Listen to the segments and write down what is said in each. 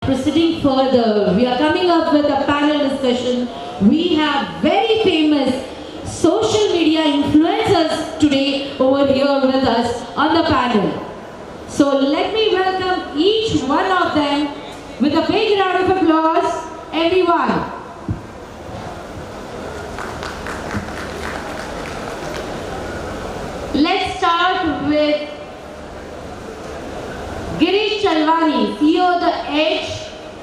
proceeding further, we are coming up with a panel discussion. We have very famous social media influencers today over here with us on the panel. So let me welcome each one of them with a big round of applause, everyone. Let's start with Girish Chalwani, CEO of The Edge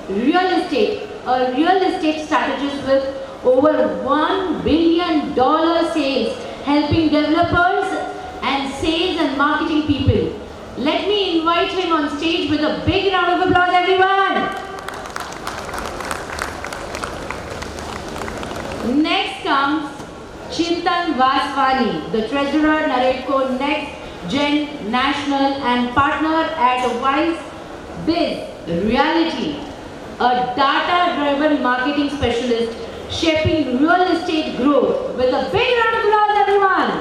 Real Estate, a real estate strategist with over $1 billion sales, helping developers and sales and marketing people. Let me invite him on stage with a big round of applause, everyone. Next comes Chintan Vaswani, the treasurer, Naredco Next Gen National and partner at Wise Biz Reality, a data-driven marketing specialist shaping real estate growth. With a big round of applause, everyone.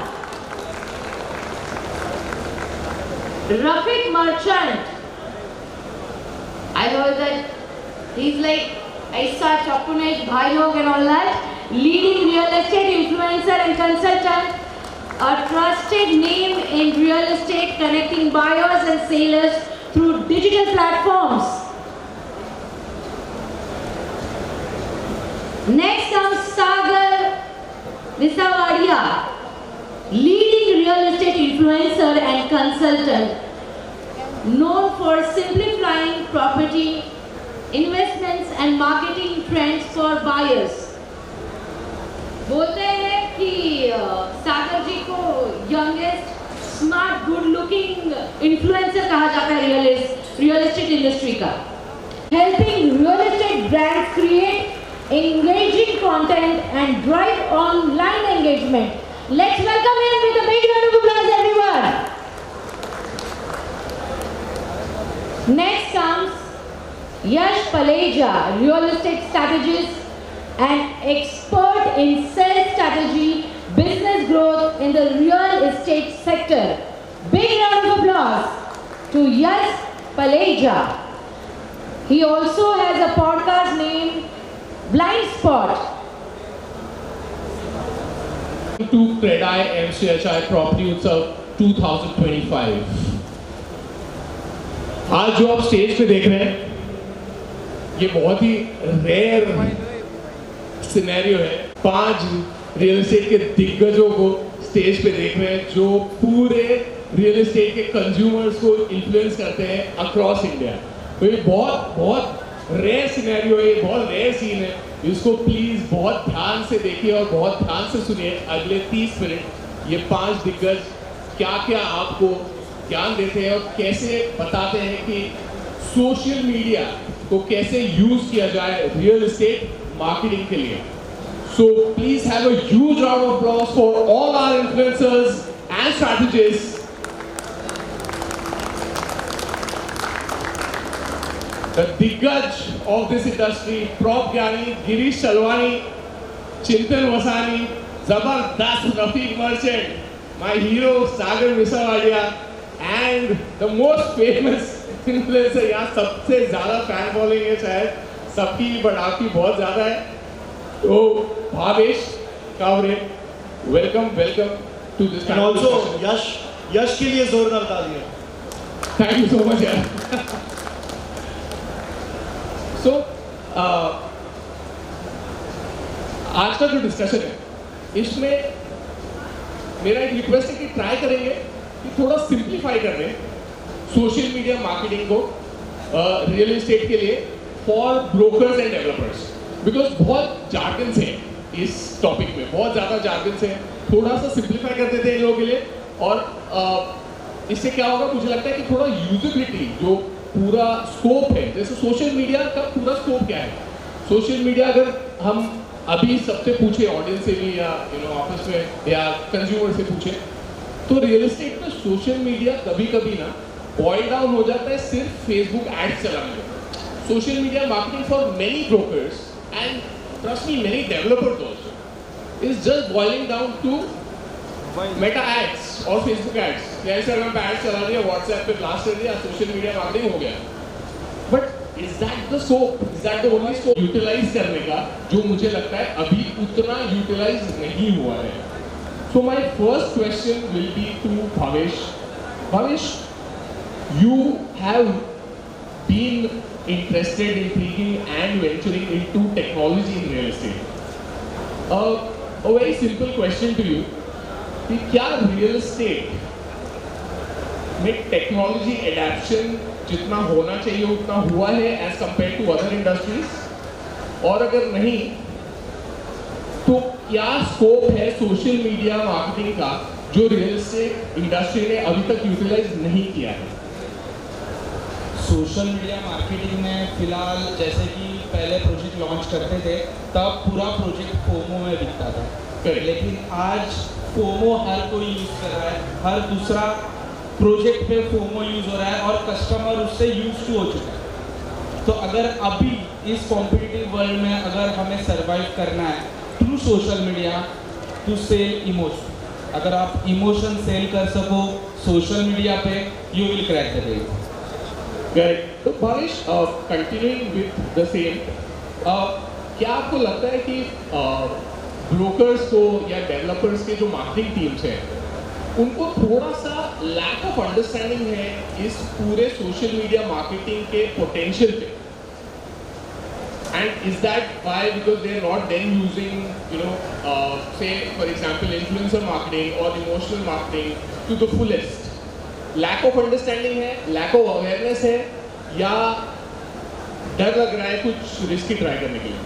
Rafiq Merchant, I heard that he's like Aisa Chapunesh, Bhai Log and all that. Leading real estate influencer and consultant, a trusted name in real estate, connecting buyers and sellers through digital platforms. Next comes Sagar Visavadia, leading real estate influencer and consultant, known for simplifying property investments and marketing trends for buyers. बोलते हैं कि सागर जी को youngest smart good looking influencer कहा जाता है real estate industry का, helping real estate brands create engaging content and drive online engagement. Let's welcome him with a big round of applause, everyone. Next comes Yash Paleja, real estate strategist and expert in sales strategy, business growth in the real estate sector. Big round of applause to Yash Paleja. He also has a podcast named Blind Spot. To CREDAI MCHI Property Utsav 2025. आज जो आप stage पे देख रहे हैं, ये बहुत ही rare scenario है. 5 रियल एस्टेट के दिग्गजों को स्टेज पे देख रहे हैं जो पूरे रियल एस्टेट के कंज्यूमर्स को इन्फ्लुएंस करते हैं अक्रॉस इंडिया. तो ये बहुत रेयर सिनेरियो है, बहुत रेयर सीन है. इसको प्लीज बहुत ध्यान से देखिए और बहुत ध्यान से सुनिए. अगले 30 मिनट ये 5 दिग्गज क्या क्या आपको ज्ञान देते हैं और कैसे बताते हैं कि सोशल मीडिया को कैसे यूज किया जाए रियल एस्टेट marketing के लिए. So please have a huge round of applause for all our influencers and strategists. The diggaj of this industry, Prop Gyani, Girish Chalwani, Chintan Vasani, Zabardast Rafiq Merchant, my hero Sagar Visavadia, and the most famous influencer. यहाँ सबसे ज़्यादा fan following है शायद सबकी, but आपकी बहुत ज्यादा है. तो Bhavesh Kawre, welcome to this. And also Yash के लिए जोरदार तालियां. थैंक यू सो मच यार. सो आज का जो डिस्कशन है इसमें मेरा एक रिक्वेस्ट है कि ट्राई करेंगे कि थोड़ा सिंप्लीफाई कर दें सोशल मीडिया मार्केटिंग को रियल एस्टेट के लिए for brokers and developers. Because बहुत जार्गन्स हैं इस टॉपिक में, बहुत ज़्यादा जार्गन्स हैं. थोड़ा सा सिंप्लीफाई कर देते हैं इन लोगों के लिए. और इससे क्या होगा, मुझे लगता है कि थोड़ा यूजेबिलिटी, जो पूरा स्कोप है, जैसे सोशल मीडिया का पूरा स्कोप क्या है. सोशल मीडिया अगर हम अभी सबसे पूछे, ऑडियंस से भी या ऑफिस में या कंज्यूमर से पूछे, तो रियल एस्टेट में सोशल मीडिया कभी कभी ना बॉयल डाउन हो जाता है सिर्फ फेसबुक एड्स चलाने में. Social media marketing for many brokers and trust me, many developers also is just boiling down to Meta ads और Facebook ads. या Instagram पे ads चला दिया, WhatsApp पे blast कर दिया, social media marketing हो गया. But Is that the scope? Is that the only scope? Utilize करने का जो मुझे लगता है अभी उतना utilize नहीं हुआ है. So my first question will be to Bhavesh. Bhavesh, you have been interested in thinking and venturing into technology in real estate. A very simple question to you. कि क्या real estate में technology adaptation जितना होना चाहिए उतना हुआ है as compared to other industries? और अगर नहीं तो क्या स्कोप है सोशल मीडिया मार्केटिंग का जो रियल एस्टेट इंडस्ट्री ने अभी तक यूटिलाइज नहीं किया है? सोशल मीडिया मार्केटिंग में फिलहाल जैसे कि पहले प्रोजेक्ट लॉन्च करते थे तब पूरा प्रोजेक्ट फोमो में बिकता था, लेकिन आज फोमो हर कोई यूज़ कर रहा है, हर दूसरा प्रोजेक्ट पे फोमो यूज़ हो रहा है और कस्टमर उससे यूज टू हो चुका है। तो अगर अभी इस कॉम्पिटिटिव वर्ल्ड में अगर हमें सर्वाइव करना है through social media to sell emotion, अगर आप इमोशन सेल कर सको सोशल मीडिया पे, you will crack the race. Correct. तो Bhavesh, continuing with the same, क्या आपको लगता है कि ब्रोकर्स को या डेवलपर्स के जो मार्केटिंग टीम्स हैं उनको थोड़ा सा लैक ऑफ अंडरस्टैंडिंग है इस पूरे सोशल मीडिया मार्केटिंग के पोटेंशियल पे? And is that why? Because they are not then using, say for example, influencer marketing or emotional marketing to the fullest. Lack of understanding है, lack of awareness है, या डर लग रहा है कुछ रिस्की ट्राई करने के लिए?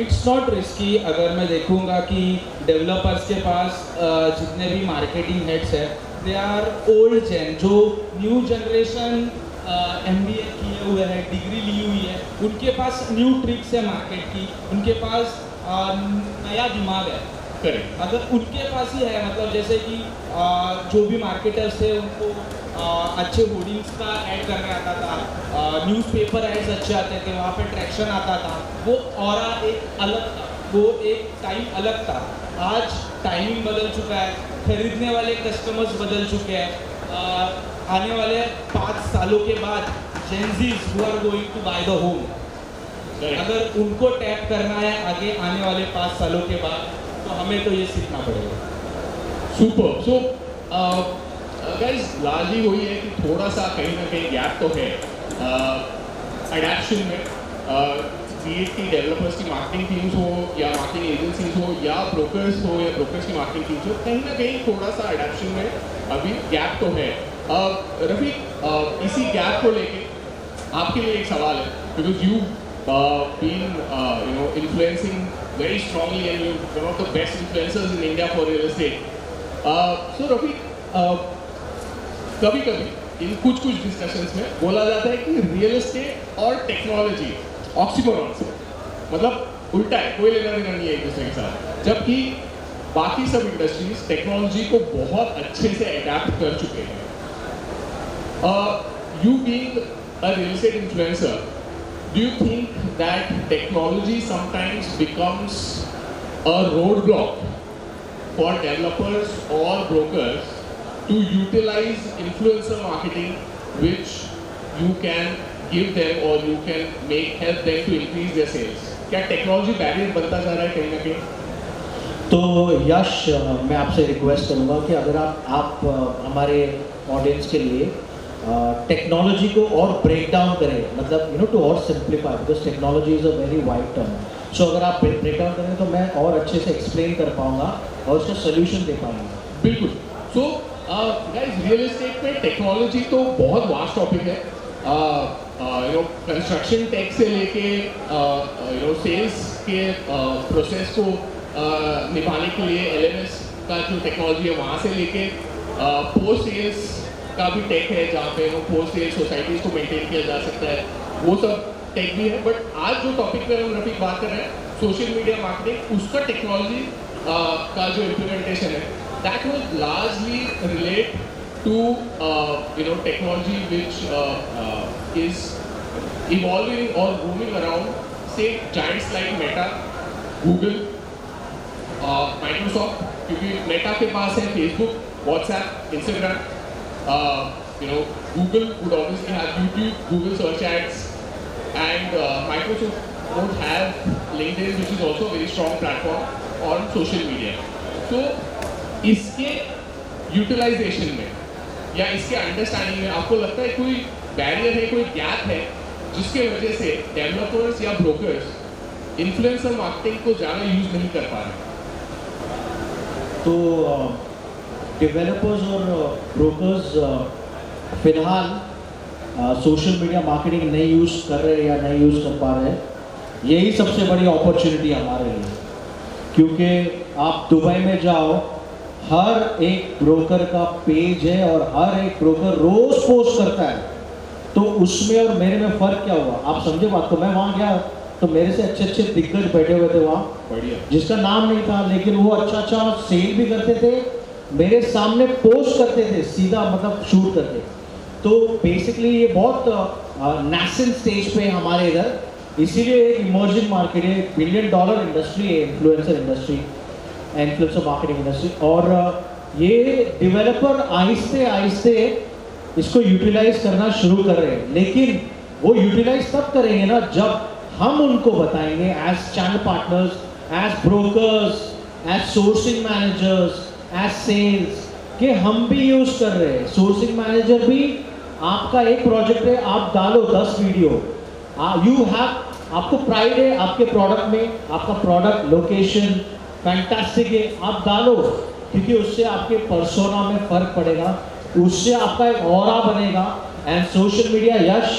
It's not risky. अगर मैं देखूंगा कि डेवलपर्स के पास जितने भी मार्केटिंग हेड्स है दे आर ओल्ड जेन, जो न्यू जनरेशन MBA किए हुए हैं, डिग्री ली हुई है, उनके पास न्यू ट्रिक्स है मार्केट की, उनके पास नया दिमाग है। करेक्ट। अगर उनके पास ही है, मतलब जैसे कि जो भी मार्केटर्स थे उनको अच्छे होर्डिंग्स का ऐड करने आता था, न्यूज़पेपर एड्स अच्छे आते थे, वहाँ पे ट्रैक्शन आता था, वो ऑरा एक अलग था, वो एक टाइम अलग था। आज टाइमिंग बदल चुका है, खरीदने वाले कस्टमर्स बदल चुके हैं। आने वाले 5 सालों के बाद Gen Zs who are going to buy the home, अगर उनको टैप करना है आगे आने वाले 5 सालों के बाद, तो हमें तो ये सीखना पड़ेगा। सुपर। सो गाइस, लार्जली वही है कि थोड़ा सा कहीं ना कहीं गैप तो है अडैप्शन में। की डेवलपर्स की मार्केटिंग टीम्स हो या मार्केटिंग एजेंसीज हो या ब्रोकर्स हो या ब्रोकर्स की मार्केटिंग टीम्स हो, कहीं ना कहीं थोड़ा सा अडैप्शन में अभी गैप तो है। रफीक, इसी गैप को लेके आपके लिए एक सवाल है, because you been influencing very strongly and you're one of the best influencers in India for real estate. So Rafiq, कभी-कभी इन कुछ डिस्कशंस में बोला जाता है कि रियल एस्टेट और टेक्नोलॉजी ऑक्सीमोरॉन्स है, मतलब उल्टा है, कोई लेना देना नहीं है एक दूसरे के साथ, जबकि बाकी सब इंडस्ट्रीज टेक्नोलॉजी को बहुत अच्छे से अडैप्ट कर चुके हैं। You being a real estate influencer, do you think that technology sometimes becomes a roadblock for developers or brokers to utilize influencer marketing, which you can give them or you can help them to increase their sales? क्या technology barrier बनता जा रहा है कहीं ना कहीं? तो यश, मैं आपसे रिक्वेस्ट करूँगा कि अगर आप हमारे ऑडियंस के लिए टेक्नोलॉजी को और ब्रेक डाउन करें, मतलब टू और simplify, because technology is a very wide term. So अगर आप ब्रेक डाउन करें तो मैं और अच्छे से एक्सप्लेन कर पाऊँगा और उसका सोल्यूशन दे पाऊँगा। बिल्कुल। सो गाइस, रियल एस्टेट में टेक्नोलॉजी तो बहुत वास्ट टॉपिक है। कंस्ट्रक्शन टेक से लेके सेल्स के प्रोसेस को निभाने के लिए LMS का जो टेक्नोलॉजी है वहाँ से लेके पोस्ट सेल्स का भी टेक है, जहाँ पे पोस्ट सेल्स सोसाइटीज़ को मेंटेन किया जा सकता है, वो सब टेक भी है। बट आज जो टॉपिक पे हम रफीक बात कर रहे हैं, सोशल मीडिया मार्केटिंग, उसका टेक्नोलॉजी का जो इम्प्लीमेंटेशन है, that was largely relate to technology which is evolving or roaming around, say giants like Meta, Google, Microsoft, क्योंकि Meta के पास है Facebook, WhatsApp, Instagram, Google would obviously have YouTube, Google search ads, and Microsoft would have LinkedIn, which is also a very strong platform on social media. So इसके utilisation में या इसके understanding में आपको लगता है कोई बैरियर है, कोई गैप है जिसके वजह से डेवलपर्स या ब्रोकर्स इन्फ्लुएंसर मार्केटिंग को ज़्यादा यूज नहीं कर पा रहे? तो डेवलपर्स और ब्रोकर्स फिलहाल सोशल मीडिया मार्केटिंग नहीं यूज़ कर रहे या नहीं यूज़ कर पा रहे, यही सबसे बड़ी अपॉर्चुनिटी हमारे लिए। क्योंकि आप दुबई में जाओ, हर एक ब्रोकर का पेज है और हर एक ब्रोकर रोज पोस्ट करता है। तो उसमें और मेरे में फ़र्क क्या हुआ, आप समझे बात को? मैं वहाँ गया तो मेरे से अच्छे अच्छे दिग्गज बैठे हुए थे वहाँ, बढ़िया, जिसका नाम नहीं था, लेकिन वो अच्छा सेल भी करते थे, मेरे सामने पोस्ट करते थे, सीधा मतलब शूट करते। तो बेसिकली ये बहुत नेसेंट स्टेज पे हमारे इधर, इसीलिए एक इमर्जिंग मार्केट है, $1 बिलियन इंडस्ट्री है influencer industry, influencer marketing industry. और ये डेवलपर आहिस्ते आहिस्ते इसको यूटिलाइज करना शुरू कर रहे हैं, लेकिन वो यूटिलाइज तब करेंगे ना जब हम उनको बताएंगे as channel partners, as brokers, as sourcing managers, as sales, कि हम भी यूज कर रहे हैं। सोर्सिंग मैनेजर भी, आपका एक प्रोजेक्ट है, आप डालो 10 वीडियो, यू हैव, आपको प्राइड है आपके प्रोडक्ट में, आपका प्रोडक्ट लोकेशन फैंटास्टिक है, आप डालो, क्योंकि उससे आपके पर्सोना में फर्क पड़ेगा, उससे आपका एक ऑरा बनेगा। And social media Yash,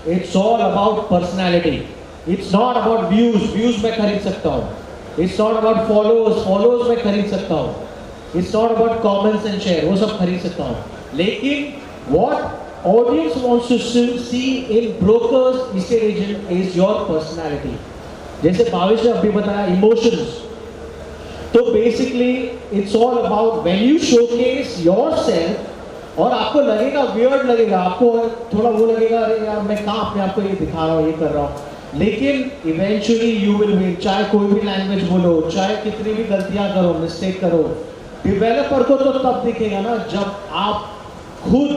it's all about personality, it's not about views मैं खरीद सकता हूँ, इट्स नॉट अबाउट फॉलोअर्स मैं खरीद सकता हूँ, it's not about comments and share, वो सब खरीद सकता हूँ, लेकिन what audience wants to see in brokers estate agent is your personality. जैसे भावेश ने अभी बताया emotions, तो basically it's all about when you showcase yourself, और आपको लगेगा weird लगेगा, आपको थोड़ा वो लगेगा, अरे यार मैं कहाँ अपने आप को ये दिखा रहा हूँ, ये कर रहा हूँ, लेकिन eventually you will win। चाहे कोई भी लैंग्वेज बोलो, चाहे कितनी भी गलतियाँ करो, मिस्टेक करो, डेवलपर को तो तब दिखेगा ना जब आप खुद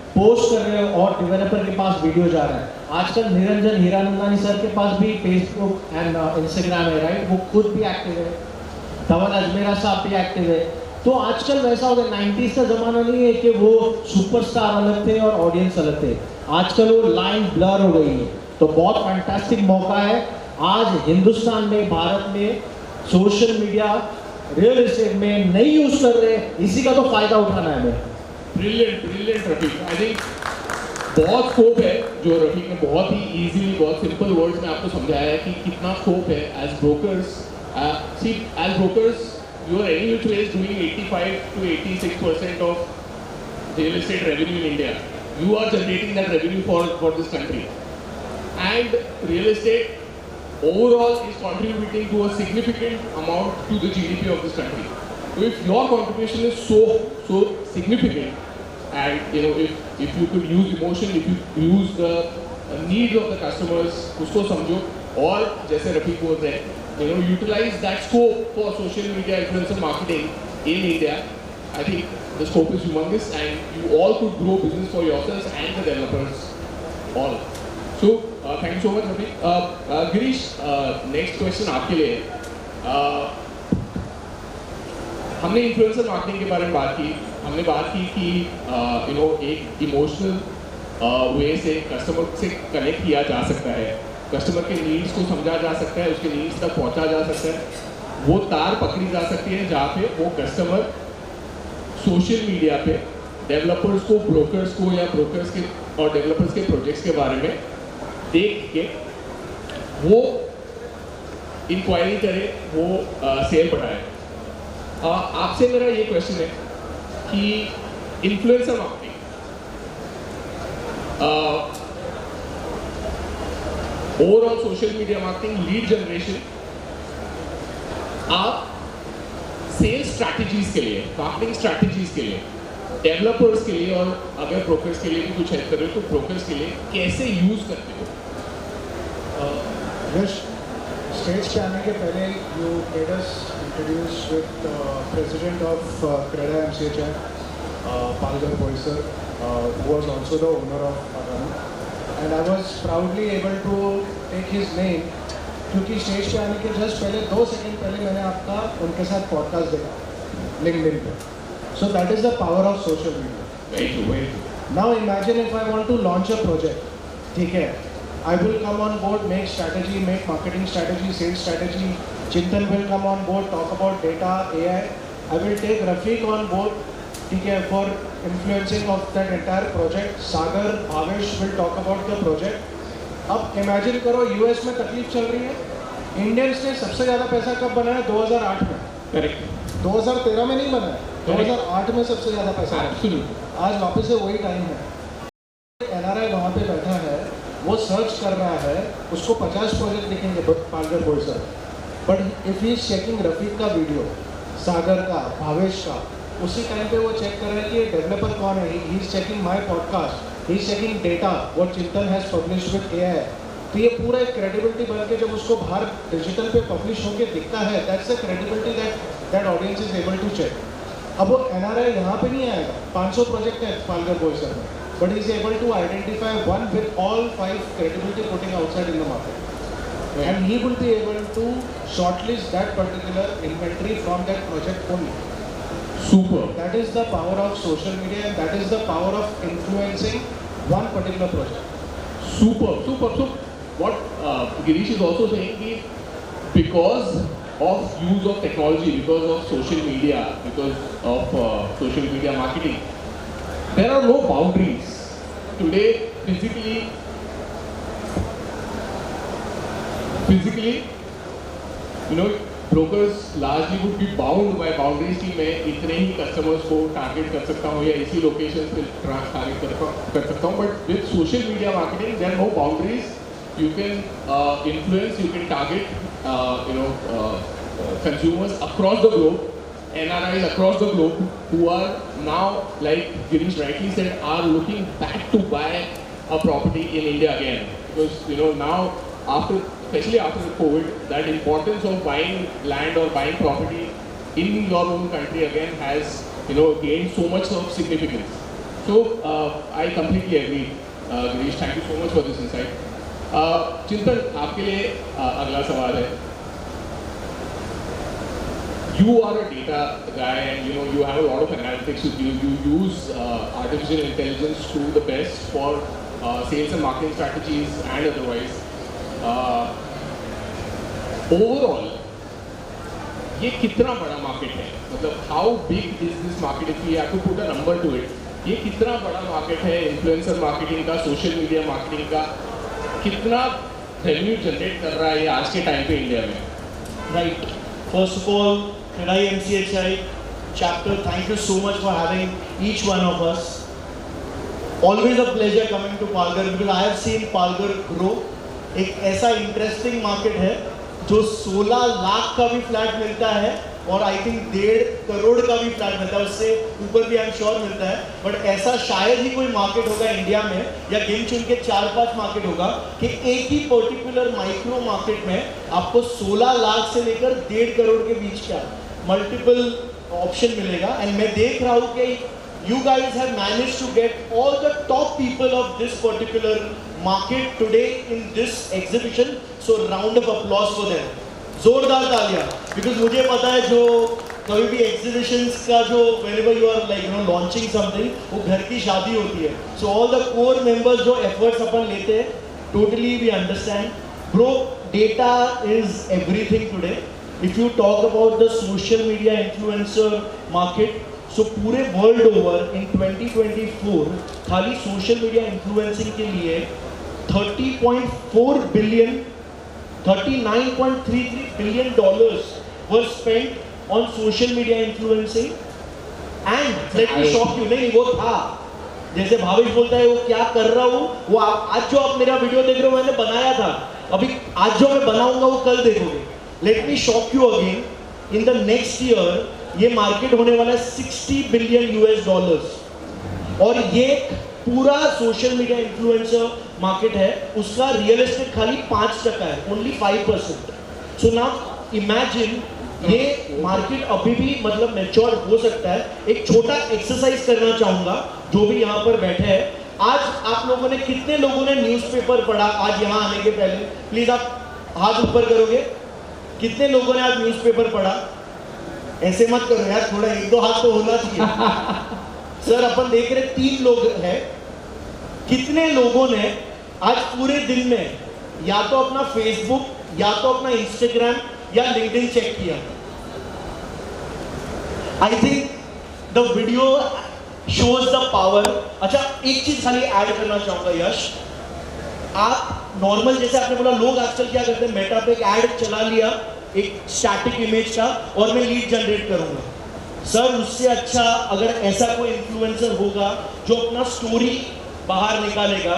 पोस्ट कर रहे हो और डेवलपर के पास वीडियो जा रहा है। आजकल निरंजन हीरानंदानी सर के पास भी फेसबुक एंड इंस्टाग्राम है, राइट, वो खुद भी एक्टिव है, धवल अजमेरा साहब भी एक्टिव है। तो आजकल वैसा हो गया, 90s का ज़माना नहीं है कि वो सुपरस्टार अलग थे और ऑडियंस अलग थे, आजकल वो लाइन ब्लर हो गई है। तो बहुत फैंटास्टिक मौका है आज हिंदुस्तान में, भारत में, सोशल मीडिया रियल एस्टेट में नहीं यूज़ कर रहे, इसी का तो फ़ायदा उठाना है हमें। ब्रिलियंट रफीक, आई थिंक बहुत स्कोप है जो रफीक ने बहुत ही इजीली, बहुत सिंपल वर्ड्स में आपको समझाया है कि कितना स्कोप है as brokers. See as brokers you are any which way doing 85 to 86% of real estate revenue in India, you are generating that revenue for this country, and real estate overall is contributing to a significant amount to the GDP of this country. So if your contribution is so significant, and you know, if you could use emotion, if you use the needs of the customers, उसको समझो, और जैसे रफीक बोल रहे हैं, you know, utilize that scope for social media influencer marketing in India. I think the scope is humongous, and you all could grow business for yourselves and the developers all. So thank you so much, Rafik. Girish, next question आपके लिए। हमने influencer marketing के बारे में बात की, हमने बात की कि यू नो एक इमोशनल वे से कस्टमर से कनेक्ट किया जा सकता है, कस्टमर के नीड्स को समझा जा सकता है, उसके नीड्स तक पहुंचा जा सकता है, वो तार पकड़ी जा सकती है जहाँ पे वो कस्टमर सोशल मीडिया पे डेवलपर्स को, ब्रोकर्स को या ब्रोकर्स के और डेवलपर्स के प्रोजेक्ट्स के बारे में देख के वो इंक्वायरी करे, वो सेल बढ़ाए। आपसे मेरा ये क्वेश्चन है कि influencer marketing overall social media marketing, lead generation, आप सेल्स स्ट्रैटेजीज के लिए, मार्केटिंग स्ट्रैटेजीज के लिए, डेवलपर्स के लिए और अगर ब्रोकर्स के लिए भी कुछ हेल्प कर रहे हो तो ब्रोकर्स के लिए कैसे यूज करते हो? यश, स्टेज पे आने के पहले you let us introduce with president of CREDA MCHI, Palgar Boyser, who was also the owner of Agana. and I was proudly able to take his name क्योंकि स्टेज पे आने के जस्ट पहले 2 सेकंड पहले मैंने आपका उनके साथ पॉडकास्ट देखा लिंक्डइन पे. So that is the power of social media. Very true, very true. Now imagine if I want to launch a project, ठीक है, I will come on board, make strategy, make marketing strategy, sales strategy. Chintan will come on board, talk about data, AI. I will take Rafiq on board, ठीक है, for influencing of that entire project. Sagar, Bhavesh will talk about the project. अब imagine करो US में तकलीफ चल रही है. Indians ने सबसे ज़्यादा पैसा कब बनाया? 2008 में. Correct. 2013 में नहीं बनाया. 2008 में सबसे ज़्यादा पैसा. Absolutely. आज वापस से वही टाइम है. NRI वहाँ पे बैठा है, वो सर्च कर रहा है, उसको 50 प्रोजेक्ट दिखेंगे Palghar Boisar, but if he is checking Rafiq का वीडियो, सागर का, भावेश का, उसी टाइम पे वो चेक कर रहे हैं कि डेवलपर कौन है. He is checking my podcast, he is checking data what चिंतन हैज पब्लिश्ड विद एआई. तो ये पूरा एक क्रेडिबिलिटी बन के जब उसको बाहर डिजिटल पे पब्लिश होके दिखता है, that's the credibility that audience is able to check. अब वो NRI यहाँ पे नहीं आएगा. 500 प्रोजेक्ट है पालघर बोईसर में, but he is able to identify one with all 5 credibility putting outside in the market. Right. And he will be able to shortlist that particular inventory from that project only. Super. That is the power of social media, and that is the power of influencing one particular project. Super, super. So what Girish is also saying is because of use of technology, because of social media, because of social media marketing, there are no boundaries. Today, physically, you know, brokers largely would be bound by boundaries कि मैं इतने ही customers को target कर सकता हूँ या इसी location पे target कर सकता हूँ. But with social media marketing, there are no boundaries. You can influence, you can target, consumers across the globe. NRIs across the globe who are now, like Girish rightly said, are looking back to buy a property in India again. Because now, especially after COVID, that importance of buying land or buying property in your own country again has gained so much of significance. So I completely agree, Girish. Thank you so much for this insight. Chintan, आपके लिए अगला सवाल है. You are a data guy, and you have a lot of analytics with you. You use artificial intelligence to the best for sales and marketing strategies and otherwise. Overall, ये कितना बड़ा market है? मतलब how big is this market? If we have to put a number to it, ये कितना बड़ा market है influencer marketing का, social media marketing का? कितना revenue generate कर रहा है ये आज के time पे इंडिया में? Right. First of all, Kredai MCHI chapter, thank you so much for having each one of us. Always a pleasure coming to Palghar because I have seen Palghar grow. एक ऐसा interesting market है जो 16 लाख का भी flat मिलता है और I think 1.5 crore का भी फ्लैट मिलता है, उससे ऊपर भी आई एम श्योर मिलता है. बट ऐसा शायद ही कोई मार्केट होगा इंडिया में या गिन चुन के 4-5 मार्केट होगा कि एक ही पर्टिकुलर माइक्रो मार्केट में आपको 16 लाख से लेकर 1.5 करोड़ के बीच का मल्टीपल ऑप्शन मिलेगा. एंड मैं देख रहा हूँ कि you guys have managed to get all the top people of this particular market today in this exhibition, so round of applause for them. जोरदार तालियां, because मुझे पता है जो कभी भी exhibitions का जो whenever you are like launching something, वो घर की शादी होती है. So all the core members जो efforts अपन लेते हैं, totally we understand. Bro, data is everything today. If you talk about the social media influencer market, so पूरे वर्ल्ड ओवर इन 2024 खाली सोशल मीडिया इन्फ्लुएंसिंग के लिए 30.4 billion 39.33 billion dollars were spent on social media influencing. And let me shock you, नहीं वो था जैसे भावेश बोलता है वो क्या कर रहा हूँ, वो आज जो आप मेरा वीडियो देख रहे हो मैंने बनाया था, अभी आज जो मैं बनाऊंगा वो कल देखोगे. Let me shock you again, in the next year ये मार्केट होने वाला है $60 बिलियन और ये पूरा सोशल मीडिया इन्फ्लुएंसर मार्केट है, उसका रियल एस्टेट खाली 5% है, ओनली 5%. सो नाउ इमेजिन ये मार्केट अभी भी मतलब मैच्योर हो सकता है. एक छोटा एक्सरसाइज करना चाहूंगा जो भी यहाँ पर बैठे हैं, आज आप लोगों ने, कितने लोगों ने न्यूज़पेपर पढ़ा आज यहाँ आने के पहले? प्लीज आप हाथ ऊपर करोगे? कितने लोगों ने आज न्यूज़पेपर पढ़ा? ऐसे मत करो यार, थोड़ा एक दो हाथ तो होना चाहिए। सर अपन देख रहे 3 लोग हैं। कितने लोगों ने आज पूरे दिन में या तो अपना फेसबुक या तो अपना इंस्टाग्राम या लिंक्डइन चेक किया? I think the video shows the power. अच्छा एक चीज खाली ऐड करना चाहूंगा यश, आप नॉर्मल जैसे आपने बोला लोग आजकल क्या करते हैं, मेटा पे एक ऐड चला लिया एक स्टैटिक इमेज का और मैं लीड जनरेट करूंगा। सर उससे अच्छा अगर ऐसा कोई इन्फ्लुएंसर होगा जो अपना स्टोरी बाहर निकालेगा,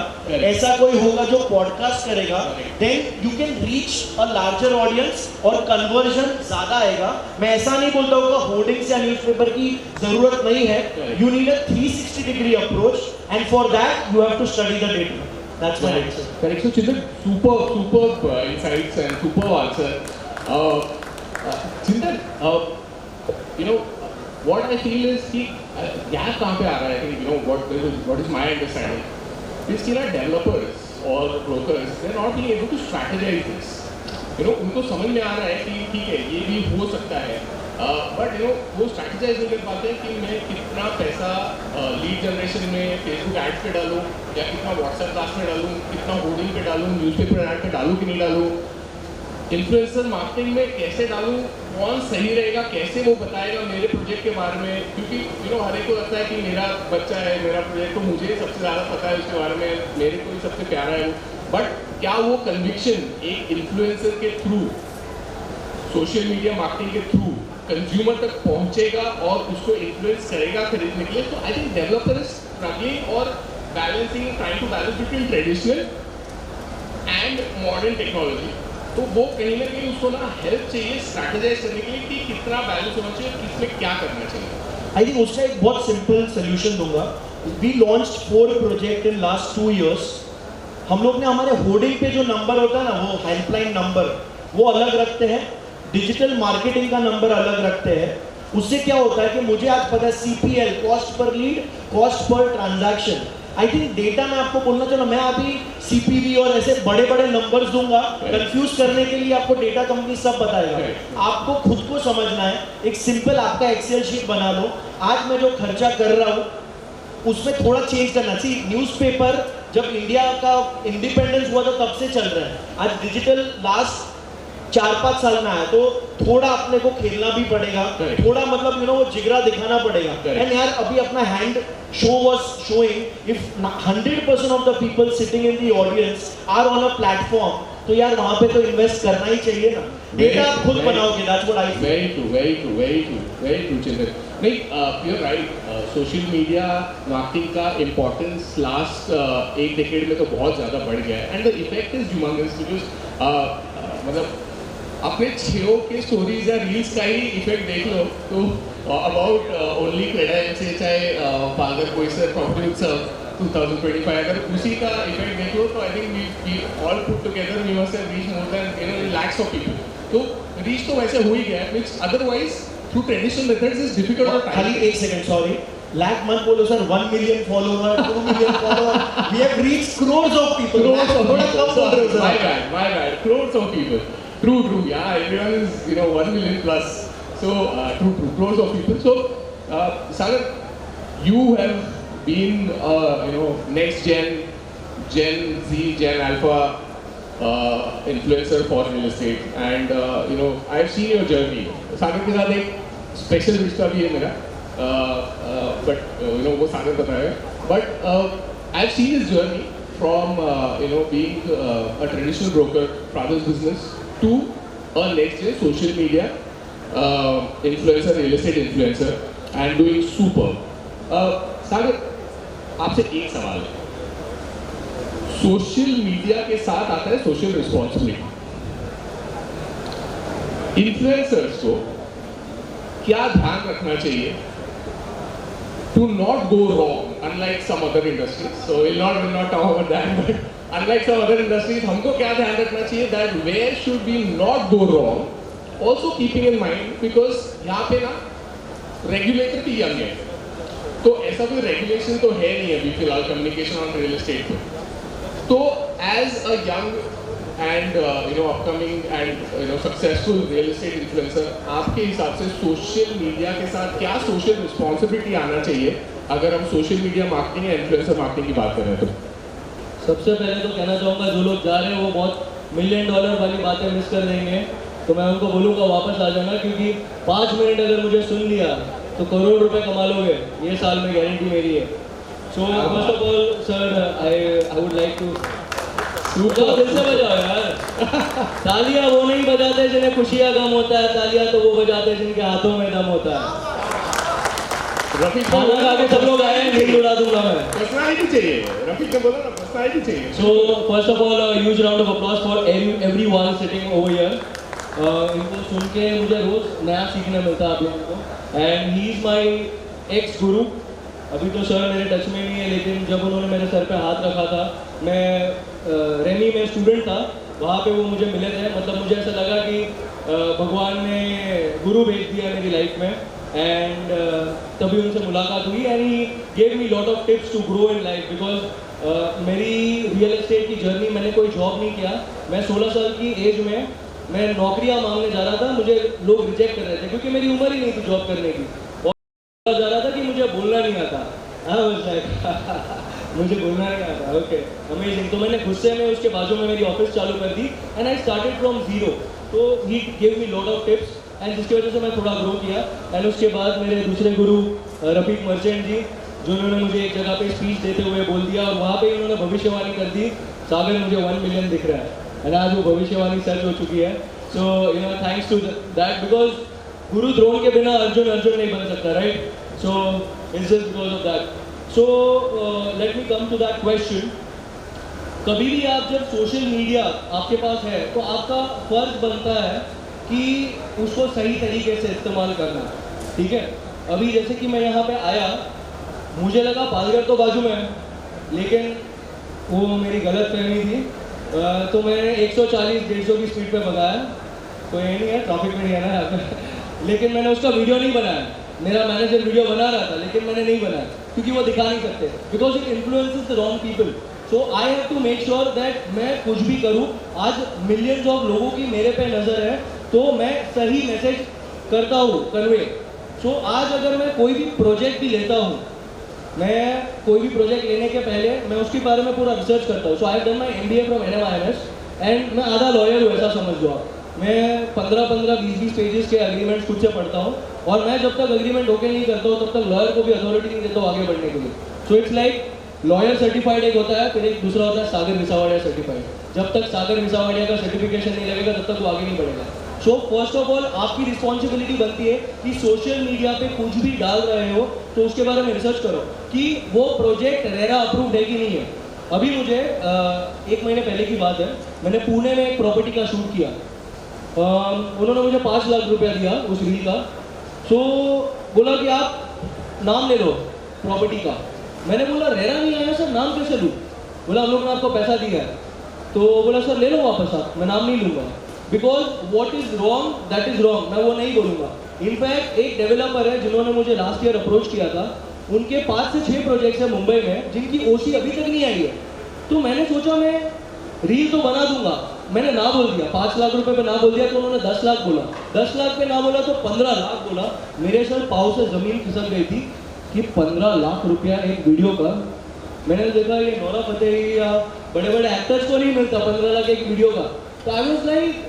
ऐसा कोई होगा जो पॉडकास्ट करेगा, then you can reach a larger audience और कन्वर्जन ज्यादा आएगा। मैं ऐसा नहीं बोलता हूँ होर्डिंग्स या न्यूज़पेपर की जरूरत नहीं है। You need a 360 degree approach and for that you have to study the data. That's what it is. Correct. So Chintan, superb insights and superb answer. Chintan, you know what I feel is कि gap कहाँ पे आ रहा है? You know what is my understanding? Is कि ना developers और brokers they are not being able to strategize this. You know उनको समझ में आ रहा है कि ठीक है ये भी हो सकता है, but you know वो strategize नहीं कर पाते कि मैं कितना पैसा lead generation में Facebook ads पे डालूँ या कितना WhatsApp blast पे डालूँ, कितना hoarding पे डालूँ, newspaper ad पे डालूँ कि नहीं डालूँ, इन्फ्लुएंसर मार्केटिंग में कैसे डालूं, कौन सही रहेगा, कैसे वो बताएगा मेरे प्रोजेक्ट के बारे में, क्योंकि यू नो हर एक को लगता है कि मेरा बच्चा है, मेरा प्रोजेक्ट तो मुझे सबसे ज़्यादा पता है उसके बारे में, मेरे को ही सबसे प्यारा है वो। बट क्या वो कन्विक्शन एक इन्फ्लुएंसर के थ्रू, सोशल मीडिया मार्केटिंग के थ्रू कंज्यूमर तक पहुंचेगा और उसको इन्फ्लुएंस करेगा खरीदने के लिए? तो I think developer is struggling और balancing, trying to balance between traditional and modern technology. तो वो कहीं ना कहीं उसको ना हेल्प चाहिए स्ट्रैटेजाइज करने के लिए कि कितना बैलेंस होना चाहिए, किसमें क्या करना चाहिए। आई थिंक उसका एक बहुत सिंपल सोल्यूशन दूंगा। We launched 4 project in last 2 years। हम लोग ने हमारे होर्डिंग पे जो नंबर होता है ना, वो हेल्पलाइन नंबर वो अलग रखते हैं, डिजिटल मार्केटिंग का नंबर अलग रखते हैं। उससे क्या होता है कि मुझे आज पता है CPL, cost per lead, cost per transaction. I think data मैं आपको बोलना चाहूँ, मैं अभी CPV और ऐसे बड़े बड़े नंबर्स दूंगा, कंफ्यूज करने के लिए आपको डेटा कंपनी सब बताएगा। आपको खुद को समझना है, एक सिंपल आपका एक्सेल शीट बना लो, आज मैं जो खर्चा कर रहा हूँ उसमें थोड़ा चेंज करना चाहिए। न्यूज़पेपर जब इंडिया का इंडिपेंडेंस हुआ था तब से चल रहा है, आज डिजिटल लास्ट 4-5 साल में आया, तो थोड़ा अपने को खेलना भी पड़ेगा, थोड़ा मतलब यू नो वो जिगरा दिखाना पड़ेगा। एंड यार अभी अपना hand show was showing if 100% of the people sitting in the audience are on a platform, तो यार वहां पे तो इन्वेस्ट करना ही चाहिए ना। डेटा आप खुद बनाओगे, that's what I feel. Very true Chintan. नहीं, you are right, social media marketing का इम्पोर्टेंस लास्ट 1 डेकेड में तो बहुत ज़्यादा बढ़ गया है and the effect is humongous, because मतलब अपने छेओ के स्टोरीज या रील्स का ही इफेक्ट देख लो तो about only CREDAI MCHI Palghar Boisar property Utsav 2025, अगर उसी का इफेक्ट देख लो तो I think we all put together we must have reach more than lakhs of people. तो रीच तो वैसे हो ही गया है, which otherwise through traditional methods is difficult. खाली 1 सेकंड, सॉरी, लाख मत बोलो sir, 1 million follower, 2 million follower, we have reached crores of people। थोड़ा कम बोल रहे हो sir. My bad, crores of people। True, yeah, everyone is 1 million plus, so true, crores of people. So Sagar, you have been next Gen Z, Gen Alpha influencer for real estate, and I have seen your journey. Sagar के साथ एक special रिश्ता भी है मेरा, but वो सागर बताएगा, but I have seen his journey from being a traditional broker, father's business, to a next gen social media influencer, real estate influencer, and doing super. सागर, आपसे एक सवाल है, सोशल मीडिया के साथ आता है सोशल रिस्पॉन्सिबिलिटी। इन्फ्लुएंसर्स को क्या ध्यान रखना चाहिए to not go wrong, unlike some other industries? So we'll not talk about that, but unlike some other industries, हमको क्या ध्यान रखना चाहिए that where should we not go wrong, also keeping in mind because यहाँ पे ना regulator भी young है, तो ऐसा कोई रेगुलेशन तो है नहीं अभी फिलहाल कम्युनिकेशन ऑन रियल एस्टेट पे। तो as a young and upcoming and successful real estate influencer, आपके हिसाब से सोशल मीडिया के साथ क्या सोशल रिस्पॉन्सिबिलिटी आना चाहिए अगर हम सोशल मीडिया मार्केटिंग या इन्फ्लुएंसर मार्केटिंग की बात करें तो? सबसे पहले तो कहना चाहूँगा जो लोग जा रहे हैं वो बहुत $1 मिलियन वाली बातें मिस कर देंगे, तो मैं उनको बोलूँगा वापस आ जाना, क्योंकि 5 मिनट अगर मुझे सुन लिया तो करोड़ रुपए कमा लोगे, ये साल में गारंटी मेरी है। So first of all sir I would like to दिल से बजाओ यार। तालियां वो नहीं बजाते जिन्हें खुशियां गम होता है, तालियां तो वो बजाते हैं जिनके हाथों में दम होता है। रफीक खाना खा के सब लोग आए, नींद उड़ा दूंगा मैं। पर्सनालिटी चाहिए, रफीक ने बोला ना पर्सनालिटी चाहिए। So first of all, a huge round of applause for everyone sitting over here. इनको सुन के मुझे रोज नया सीखने मिलता है आप लोगों को। And he is my x गुरु। अभी तो सर मेरे टच में नहीं है, लेकिन जब उन्होंने मेरे सर पे हाथ रखा था, मैं रेमी में स्टूडेंट था, वहाँ पे वो मुझे मिले थे। मतलब मुझे ऐसा लगा कि भगवान ने गुरु भेज दिया मेरी लाइफ में। एंड तभी उनसे मुलाकात हुई and he gave me lot of tips to grow in life. Because मेरी रियल एस्टेट की जर्नी, मैंने कोई जॉब नहीं किया। मैं 16 साल की एज में मैं नौकरियां मांगने जा रहा था, मुझे लोग रिजेक्ट कर रहे थे क्योंकि मेरी उम्र ही नहीं थी जॉब करने की। और जा रहा था कि मुझे बोलना नहीं आता। मुझे बोलना नहीं आता। Okay amazing. तो मैंने गुस्से में उसके बाजू में मेरी ऑफिस चालू कर दी and I started from zero. तो he gave me lot of tips and जिसकी वजह से मैं थोड़ा ग्रो किया। एंड उसके बाद मेरे दूसरे गुरु रफीक मर्चेंट जी, जिन्होंने मुझे एक जगह पे स्पीच देते हुए बोल दिया और वहाँ पे इन्होंने भविष्यवाणी कर दी, सागर मुझे 1 मिलियन दिख रहा है। एंड आज वो भविष्यवाणी सच हो चुकी है। So you know thanks to that, because Guru Drona के बिना अर्जुन नहीं बन सकता, right? So it's just because of that. So let me come to that question. कभी भी आप जब सोशल मीडिया आपके पास है तो आपका फर्ज बनता है कि उसको सही तरीके से इस्तेमाल करना, ठीक है? अभी जैसे कि मैं यहाँ पे आया, मुझे लगा पालघर तो बाजू में है, लेकिन वो मेरी गलत फहमी थी। तो मैंने 140-150 की स्पीड पे भगाया। तो ये नहीं है, ट्रैफिक में नहीं है ना यहाँ पे। लेकिन मैंने उसका वीडियो नहीं बनाया। मेरा मैनेजर वीडियो बना रहा था, लेकिन मैंने नहीं बनाया क्योंकि वो दिखा नहीं सकते, because it influences the wrong people. So I have to make sure that मैं कुछ भी करूँ, आज मिलियंस ऑफ लोगों की मेरे पे नज़र है, तो मैं सही मैसेज करता हूँ कन्वे। सो आज अगर मैं कोई भी प्रोजेक्ट भी लेता हूँ, मैं कोई भी प्रोजेक्ट लेने के पहले मैं उसके बारे में पूरा रिसर्च करता हूँ। So I have done my MBA from NMIMS and मैं आधा लॉयर हूँ, ऐसा समझ लो आप। मैं 15-15, 20-20 पेजेस के एग्रीमेंट्स खुद से पढ़ता हूँ और मैं जब तक एग्रीमेंट ओके नहीं करता हूँ तब तक लॉयर को भी अथॉरिटी नहीं देता हूँ आगे बढ़ने के लिए। So it's like lawyer certified एक होता है, फिर एक दूसरा होता है सागर विसावड़िया सर्टिफाइड। जब तक सागर विसावड़िया का सर्टिफिकेशन नहीं लगेगा तब तक वो आगे नहीं बढ़ेगा। सो फर्स्ट ऑफ ऑल आपकी रिस्पॉन्सिबिलिटी बनती है कि सोशल मीडिया पे कुछ भी डाल रहे हो तो उसके बारे में रिसर्च करो कि वो प्रोजेक्ट रेरा अप्रूव्ड है कि नहीं है। अभी मुझे 1 महीने पहले की बात है, मैंने पुणे में एक प्रॉपर्टी का शूट किया। उन्होंने मुझे 5 लाख रुपया दिया उस रील का। सो बोला कि आप नाम ले लो प्रॉपर्टी का। मैंने बोला रेरा नहीं आया सर, नाम कैसे लूँ? बोला हम लोग ने आपको पैसा दिया है। तो बोला सर ले लो वापस आप, मैं नाम नहीं लूँगा, because what is wrong that is wrong, मैं वो नहीं बोलूँगा। इनफैक्ट एक डेवलपर है जिन्होंने मुझे लास्ट ईयर अप्रोच किया था, उनके 5 से 6 प्रोजेक्ट्स हैं मुंबई में जिनकी OC अभी तक नहीं आई है। तो मैंने सोचा मैं रील तो बना दूंगा, मैंने ना बोल दिया, 5 लाख रुपए पे ना बोल दिया, तो उन्होंने 10 लाख बोला, 10 लाख पे ना बोला तो 15 लाख बोला। मेरे सर पाँव से जमीन खिसक गई थी कि 15 लाख रुपया एक वीडियो का। मैंने देखा ये नोरा फतेही या बड़े बड़े एक्टर्स को नहीं मिलता 15 लाख एक वीडियो का। तो आई वाज लाइक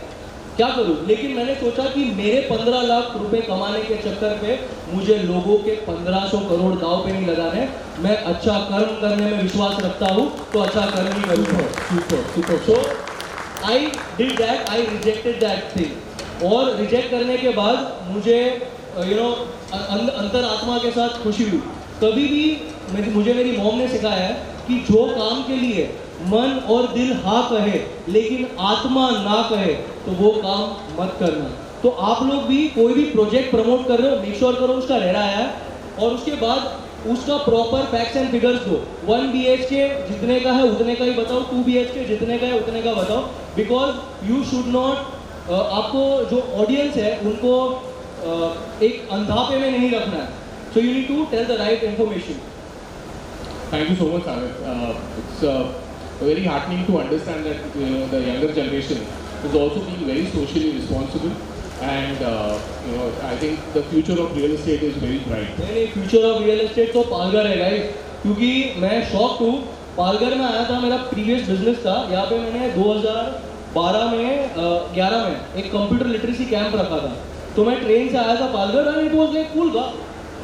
क्या करूं? लेकिन मैंने सोचा कि मेरे 15 लाख रुपए कमाने के चक्कर पे मुझे लोगों के 1500 करोड़ दाव पे नहीं लगाने। मैं अच्छा कर्म करने में विश्वास रखता हूं तो अच्छा कर्म ही करूंगा। So I did that, I rejected that thing. और रिजेक्ट करने के बाद मुझे अंतरात्मा के साथ खुशी हुई। कभी भी मुझे मेरी मॉम ने सिखाया है कि जो काम के लिए मन और दिल हाँ कहे लेकिन आत्मा ना कहे तो वो काम मत करना। तो आप लोग भी कोई भी प्रोजेक्ट प्रमोट कर रहे हो, मेक श्योर करो उसका रेरा है और उसके बाद उसका प्रॉपर फैक्ट्स एंड फिगर्स दो। 1 BHK जितने का है उतने का ही बताओ, 2 BHK जितने का है उतने का बताओ, बिकॉज यू शुड नॉट आपको जो ऑडियंस है उनको एक अंधापे में नहीं रखना है। So you need to tell the right information. Thank you so much, Sagar. It's very heartening to understand that the younger generation is also being very socially responsible, and I think the future of real estate is very bright. नहीं, future of real estate तो पालघर है guys, क्योंकि मैं shock हूँ। पालघर में आया था, मेरा प्रीवियस बिजनेस था यहाँ पे। मैंने 2012 में 11 में एक कंप्यूटर लिटरेसी कैंप रखा था, तो मैं ट्रेन से आया था Palghar, and it was like cool का।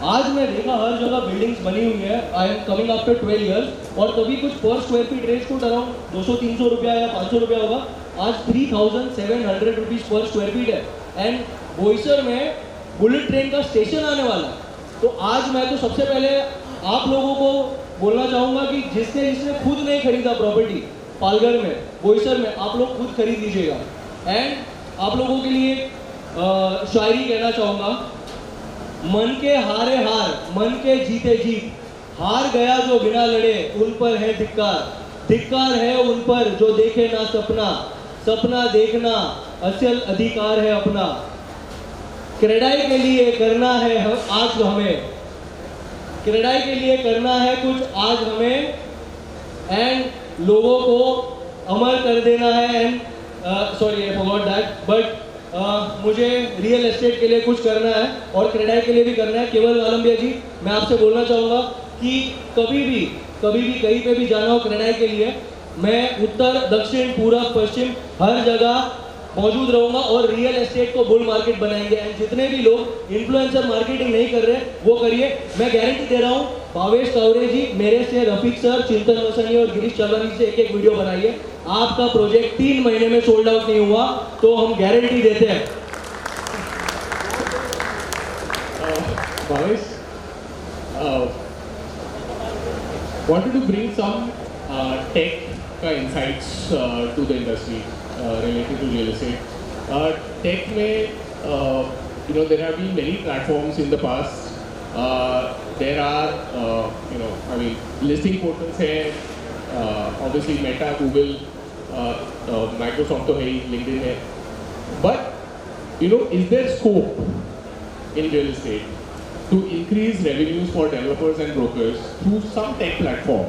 आज मैं देखा हर जगह बिल्डिंग्स बनी हुई है। I am coming after 12 years, और तभी कुछ पर स्क्वायर फीट रेट कुछ अराउंड 200-300 रुपया या 500 रुपया होगा। आज 3700 रुपीज़ पर स्क्वायर फीट है, एंड बोईसर में बुलेट ट्रेन का स्टेशन आने वाला है। तो आज मैं तो सबसे पहले आप लोगों को बोलना चाहूँगा कि जिसने खुद नहीं खरीदा प्रॉपर्टी पालघर में, बोईसर में, आप लोग खुद खरीद लीजिएगा। एंड आप लोगों के लिए शायरी कहना चाहूँगा, मन के हारे हार, मन के जीते जीत, हार गया जो बिना लड़े, उन पर है धिक्कार, धिक्कार है उन पर जो देखे ना सपना, सपना देखना असल अधिकार है अपना। क्रेडाई के लिए करना है आज हमें, क्रेडाई के लिए करना है कुछ आज हमें, एंड लोगों को अमर कर देना है। And sorry I forgot that, but मुझे रियल एस्टेट के लिए कुछ करना है और क्रेडाई के लिए भी करना है। केवल आलम्बिया जी, मैं आपसे बोलना चाहूँगा कि कभी भी कहीं पे भी जाना हो क्रेडाई के लिए, मैं उत्तर दक्षिण पूर्व पश्चिम हर जगह मौजूद रहूँगा, और रियल एस्टेट को बुल मार्केट बनाएंगे। एंड जितने भी लोग इन्फ्लुएंसर मार्केटिंग नहीं कर रहे वो करिए। मैं गारंटी दे रहा हूँ, भावेश कावरे जी, मेरे से रफीक सर, चिंतन वसनी और गिरीश चावलानी से एक वीडियो बनाइए। आपका प्रोजेक्ट 3 महीने में सोल्ड आउट नहीं हुआ तो हम गारंटी देते हैं। Bhavesh, wanted to bring some tech insights to the industry related to real estate. Tech में there have been many platforms in the past. There are listing portals है, obviously Meta, Google, Microsoft तो है ही, LinkedIn है. But is there scope in real estate to increase revenues for developers and brokers through some tech platform,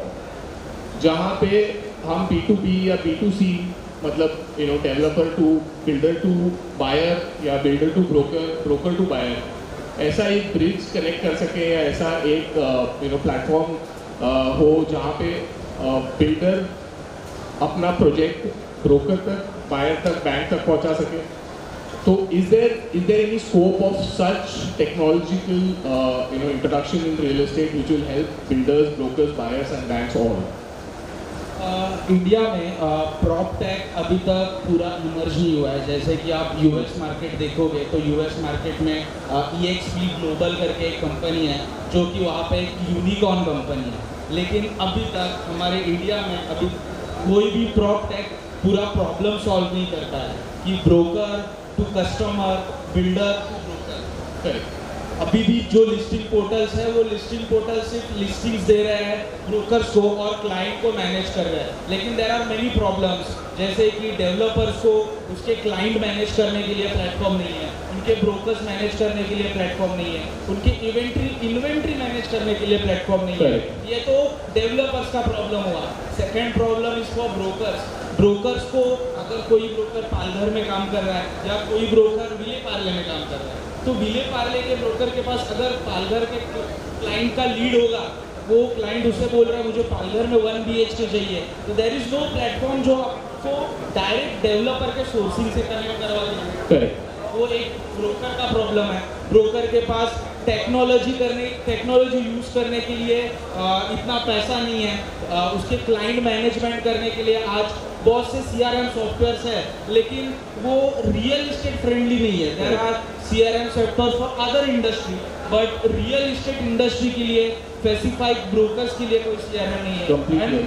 जहाँ पे हम B2B या B2C, मतलब developer to builder to buyer या builder to broker to buyer, ऐसा एक bridge connect कर सके, या ऐसा एक प्लेटफॉर्म हो जहाँ पे बिल्डर अपना प्रोजेक्ट ब्रोकर तक, बायर तक, बैंक तक पहुँचा सके. So is there any scope of such technological introduction in real estate which will help builders, brokers, buyers and banks all? India में प्रॉप टेक अभी तक पूरा इमर्ज नहीं हुआ है. जैसे कि आप यूएस मार्केट देखोगे तो यूएस मार्केट में EXP ग्लोबल करके एक कंपनी है जो कि वहाँ पे एक यूनिकॉर्न कंपनी है. लेकिन अभी तक हमारे इंडिया में अभी कोई भी प्रॉप टेक पूरा प्रॉब्लम सॉल्व नहीं करता है कि broker to customer, builder to broker. अभी भी जो लिस्टिंग पोर्टल्स है वो लिस्टिंग पोर्टल सिर्फ लिस्टिंग्स दे रहे हैं ब्रोकर्स को और क्लाइंट को मैनेज कर रहे हैं. लेकिन देयर आर मेनी प्रॉब्लम्स, जैसे कि डेवलपर्स को उसके क्लाइंट मैनेज करने के लिए प्लेटफॉर्म नहीं है, उनके ब्रोकर्स मैनेज करने के लिए प्लेटफॉर्म नहीं है, उनके इन्वेंट्री मैनेज करने के लिए प्लेटफॉर्म नहीं है. ये तो डेवलपर्स का प्रॉब्लम हुआ. Second problem is for brokers. Brokers को अगर कोई ब्रोकर पालघर में काम कर रहा है या कोई ब्रोकर विले पार्ले में काम कर रहा है, तो विले पार्ले के ब्रोकर के पास अगर पालघर के क्लाइंट का लीड होगा, वो क्लाइंट उससे बोल रहा है मुझे पालघर में 1 BHK चाहिए, तो देयर इज नो प्लेटफॉर्म जो आपको डायरेक्ट डेवलपर के सोर्सिंग से कनेक्ट करवा देगा. वो एक ब्रोकर का प्रॉब्लम है. ब्रोकर के पास टेक्नोलॉजी यूज़ करने के लिए इतना पैसा नहीं है. उसके क्लाइंट मैनेजमेंट करने के लिए आज बहुत से CRM सॉफ्टवेयर्स है, लेकिन वो रियल एस्टेट फ्रेंडली नहीं है. There are CRM software for other industry, but real estate industry के लिए स्पेसिफाइड ब्रोकर्स के लिए कोई CRM नहीं है.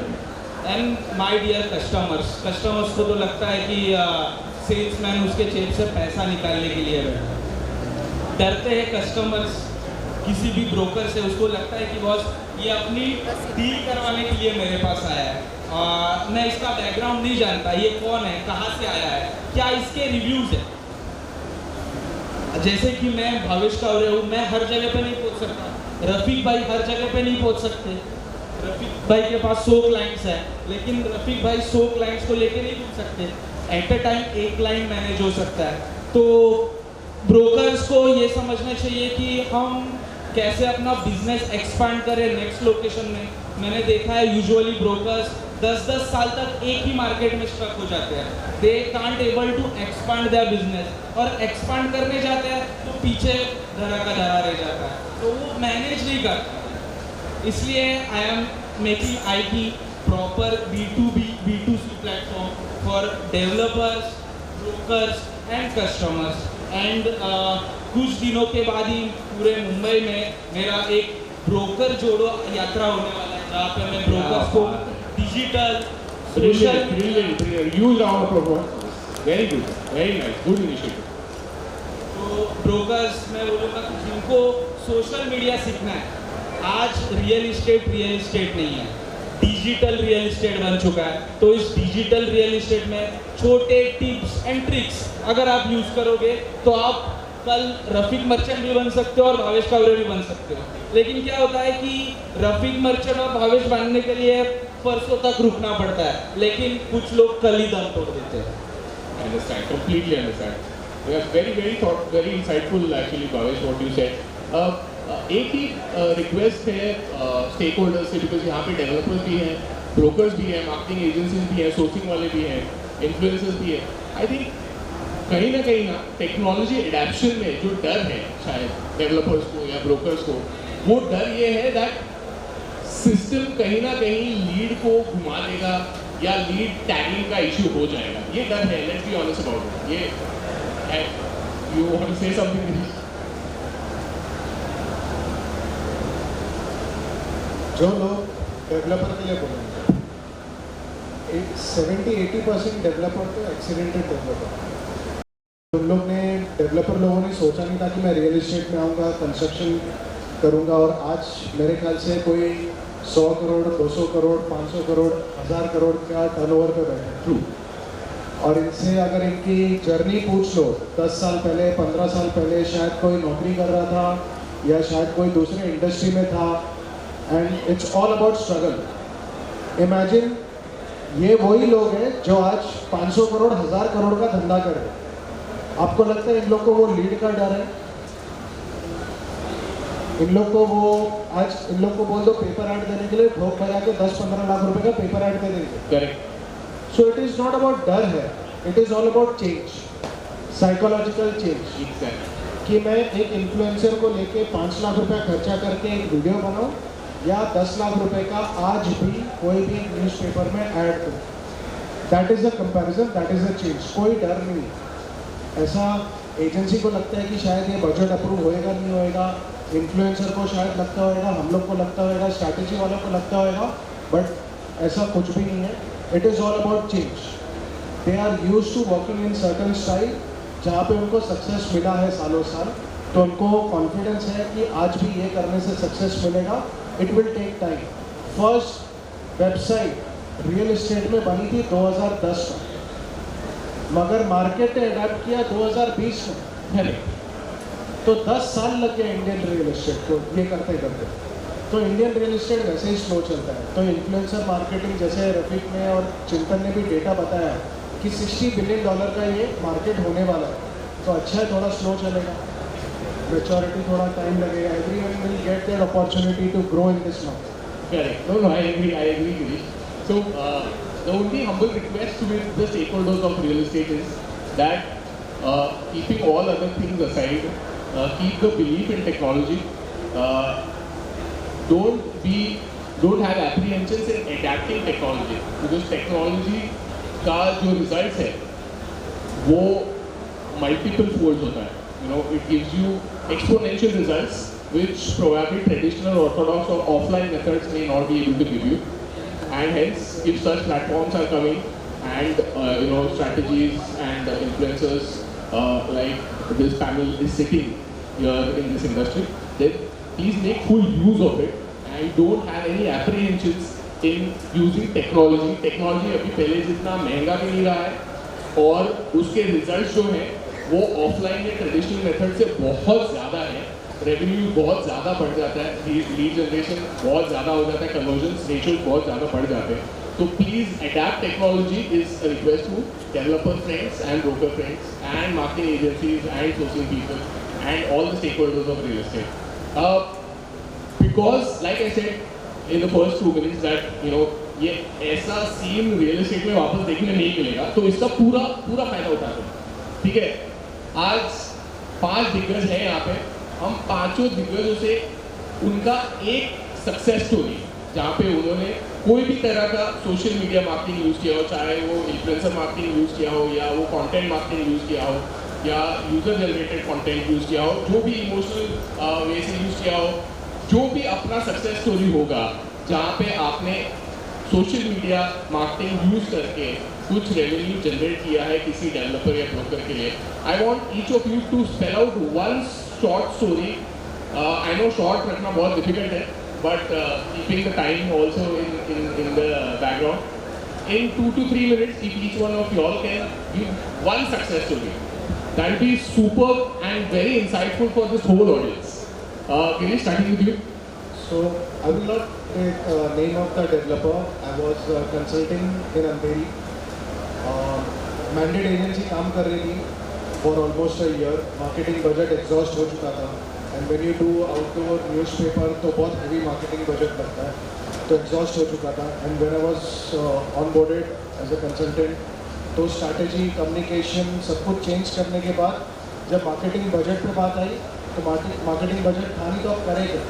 एंड माय डियर कस्टमर्स को तो लगता है कि सेल्समैन उसके जेब से पैसा निकालने के लिए डरते हैं कस्टमर्स किसी भी ब्रोकर से. उसको लगता है कि बॉस ये अपनी डील करवाने के लिए मेरे पास आया है, मैं इसका बैकग्राउंड नहीं जानता, ये कौन है, कहाँ से आया है, क्या इसके रिव्यूज़ है. जैसे कि मैं भावेश कावरे हूँ, मैं हर जगह पे नहीं पहुँच सकता. रफीक भाई हर जगह पे नहीं पहुंच सकते। रफीक भाई के पास 100 क्लाइंट्स हैं, लेकिन रफीक भाई 100 क्लाइंट्स को लेके नहीं घूम सकते। एट अ टाइम एक क्लाइंट मैनेज हो सकता है। तो ब्रोकर्स को ये समझना चाहिए कि हम कैसे अपना बिजनेस एक्सपांड करें नेक्स्ट लोकेशन में। मैंने देखा है यूजुअली ब्रोकर्स 10-10 साल तक एक ही मार्केट में स्टक हो जाते हैं। They can't able to expand their business, और एक्सपांड करने जाते हैं तो पीछे धरा का धरा रह जाता है, तो वो मैनेज नहीं करता। इसलिए I am making IT proper B2B B2C platform for developers, brokers and customers. And कुछ दिनों के बाद ही पूरे मुंबई में मेरा एक ब्रोकर जोड़ो यात्रा होने वाला है, जहाँ पे मैं ब्रोकर्स को digital social Brilliant. Huge round of applause. Very good. Very nice. Good initiative. तो ब्रोकर्स मैं बोलूँगा कि जिनको सोशल मीडिया सीखना है, आज रियल इस्टेट नहीं है, डिजिटल रियल इस्टेट बन चुका है। तो इस डिजिटल रियल इस्टेट में छोटे टिप्स एंड ट्रिक्स अगर आप यूज़ करोगे तो आप कल रफीक मर्चेंट भी बन सकते हो और भावेश कावरे भी बन सकते हो। लेकिन क्या होता है कि रफीक मर्चेंट और भावेश बनने के लिए परसों तक रुकना पड़ता है, लेकिन कुछ लोग कल ही दम तोड़ देते हैं। Understand, completely understand. Yeah, very insightful actually, Bhavesh, what you said. एक ही रिक्वेस्ट है स्टेक होल्डर्स से, बिकॉज यहाँ पे डेवलपर्स भी हैं, ब्रोकर्स भी हैं, मार्केटिंग एजेंसीज भी हैं, सोर्सिंग वाले भी हैं, इन्फ्लुएंसर्स भी हैं। आई थिंक कहीं ना टेक्नोलॉजी एडेप्शन में जो डर है शायद डेवलपर्स को या ब्रोकर्स को, वो डर ये है दैट सिस्टम कहीं ना कहीं लीड को घुमा देगा या लीड टैगिंग का इशू हो जाएगा। ये डर है, let's be honest about it. ये है, you want to say something? जो लोग डेवलपर के लिए बोलेंगे, 70-80% डेवलपर तो एक्सीडेंटेड डेवलपर। उन लोग ने डेवलपर लोगों ने सोचा नहीं था कि मैं रियल इस्टेट में आऊँगा, कंस्ट्रक्शन करूँगा, और आज मेरे ख्याल से कोई 100 करोड़, 200 करोड़, 500 करोड़, 1000 करोड़ का टर्नओवर पे बैठे। ट्रू। और इनसे अगर इनकी जर्नी पूछ लो, 10 साल पहले, 15 साल पहले शायद कोई नौकरी कर रहा था या शायद कोई दूसरे इंडस्ट्री में था, and it's all about struggle. Imagine ये वही लोग हैं जो आज 500 करोड़, 1000 करोड़ का धंधा कर रहे हैं। आपको लगता है इन लोग को वो लीड का डर है? इन लोग को बोल दो पेपर ऐड देने के लिए, ठोक बजा के 10-15 लाख रुपए का पेपर ऐड दे देंगे। Correct. So it is not about डर है, it is all about change, psychological change. कि मैं एक इन्फ्लुएंसर को लेके 5 लाख रुपया खर्चा करके एक वीडियो बनाऊं या 10 लाख रुपए का आज भी कोई भी न्यूज़पेपर में ऐड दूं। That is a comparison, that is a change. कोई डर नहीं। ऐसा एजेंसी को लगता है कि शायद ये बजट अप्रूव होएगा नहीं होएगा, इन्फ्लुएंसर को शायद लगता होगा, हम लोग को लगता होगा, स्ट्रैटेजी वालों को लगता होगा, बट ऐसा कुछ भी नहीं है। It is all about change. They are used to working in certain style, जहाँ पे उनको सक्सेस मिला है सालों साल, तो उनको कॉन्फिडेंस है कि आज भी ये करने से सक्सेस मिलेगा। It will take time. First website real estate में बनी थी 2010 में, मगर मार्केट ने अडाप्ट किया 2020 में। तो 10 साल लग गए इंडियन रियल इस्टेट को ये करते करते। तो इंडियन रियल इस्टेट वैसे ही स्लो चलता है। तो इन्फ्लुएंसर मार्केटिंग, जैसे रफीक ने और चिंतन ने भी डेटा बताया कि $60 बिलियन का ये मार्केट होने वाला है। तो अच्छा है, थोड़ा स्लो चलेगा, मेच्योरिटी थोड़ा टाइम लगेगा। Everyone will get their opportunity to grow in this market. Correct. No, I agree, Girish. So, the only humble request with the stakeholders of real estate is that keeping all other things aside, keep the belief in technology. Don't have apprehensions in adapting technology, because technology का जो results है वो multiple folds होता है. You know, it gives you exponential results which probably traditional orthodox or offline methods may not be able to give you. And hence, if such platforms are coming and strategies and influencers like this panel is sitting here in this industry, then please make full use of it and don't have any apprehensions in using technology. Technology अभी पहले जितना महंगा भी नहीं रहा है और उसके results जो हैं वो ऑफलाइन या ट्रेडिशनल मेथड से बहुत ज़्यादा है। रेवेन्यू बहुत ज़्यादा बढ़ जाता है, लीड जनरेशन बहुत ज़्यादा हो जाता है, कन्वर्जन रेशियो बहुत ज़्यादा बढ़ जाते हैं. So please adapt technology is a request to developer friends and broker friends and marketing agencies and sourcing people and all the stakeholders of real estate. Because like I said in the first 2 minutes that ये ऐसा scene real estate में वापस देखने नहीं मिलेगा, तो इसका पूरा फायदा उठाते हैं. ठीक है, आज 5 दिग्गज हैं यहाँ पे, हम 5 दिग्गजों से उनका एक सक्सेस स्टोरी जहाँ पे उन्होंने कोई भी तरह का सोशल मीडिया मार्केटिंग यूज़ किया हो, चाहे वो इन्फ्लुएंसर मार्केटिंग यूज़ किया हो या वो कंटेंट मार्केटिंग यूज़ किया हो या यूज़र जनरेटेड कंटेंट यूज़ किया हो, जो भी इमोशनल वे से यूज़ किया हो, जो भी अपना सक्सेस स्टोरी होगा जहाँ पे आपने सोशल मीडिया मार्केटिंग यूज़ करके कुछ रेवेन्यू जनरेट किया है किसी डेवलपर या ब्रोकर के लिए. I want each of you to spell out one short story. I know short रखना बहुत डिफिकल्ट है, but keeping the time also in the background. In 2 to 3 minutes, if each one of you all can give one success story, that will be superb and very insightful for this whole audience. Girish, starting with you. So I will not take name of the developer. I was consulting in Andheri. Mandate agency काम कर रही थी for almost a year. Marketing budget exhaust हो चुका था. And when you do outdoor newspaper तो बहुत heavy marketing budget लगता है, तो exhaust हो चुका था. And when I was onboarded as a consultant, तो strategy, communication सब कुछ change करने के बाद जब marketing budget पे बात आई, तो marketing budget था नहीं तो आप करेंगे.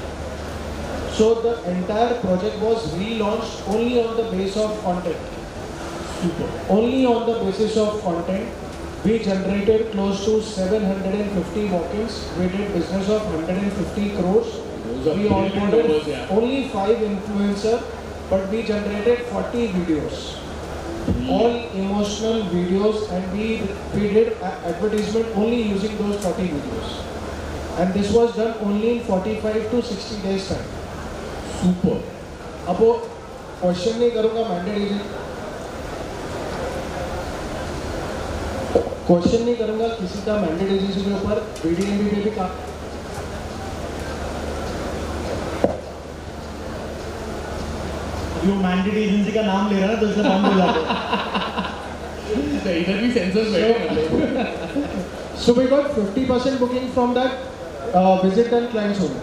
So the entire project was relaunched only on the basis of content. Super. Only on the basis of content. We generated close to 750 walk-ins. We did business of 150 crores. We onboarded only 5 influencers, but we generated 40 videos. All emotional videos, and we did advertisement only using those 40 videos. And this was done only in 45 to 60 days time. Super. अब वो question नहीं करूँगा mandate agency, question नहीं करूँगा किसी का mandate agency के ऊपर बीडीएमबी पे भी काम. जो मैंडेट एजेंसी का नाम ले रहा है तो इसलिए बंद हो जाता है. इधर भी सेंसर्स बैठे. So we got 50% booking from that visit and clients only.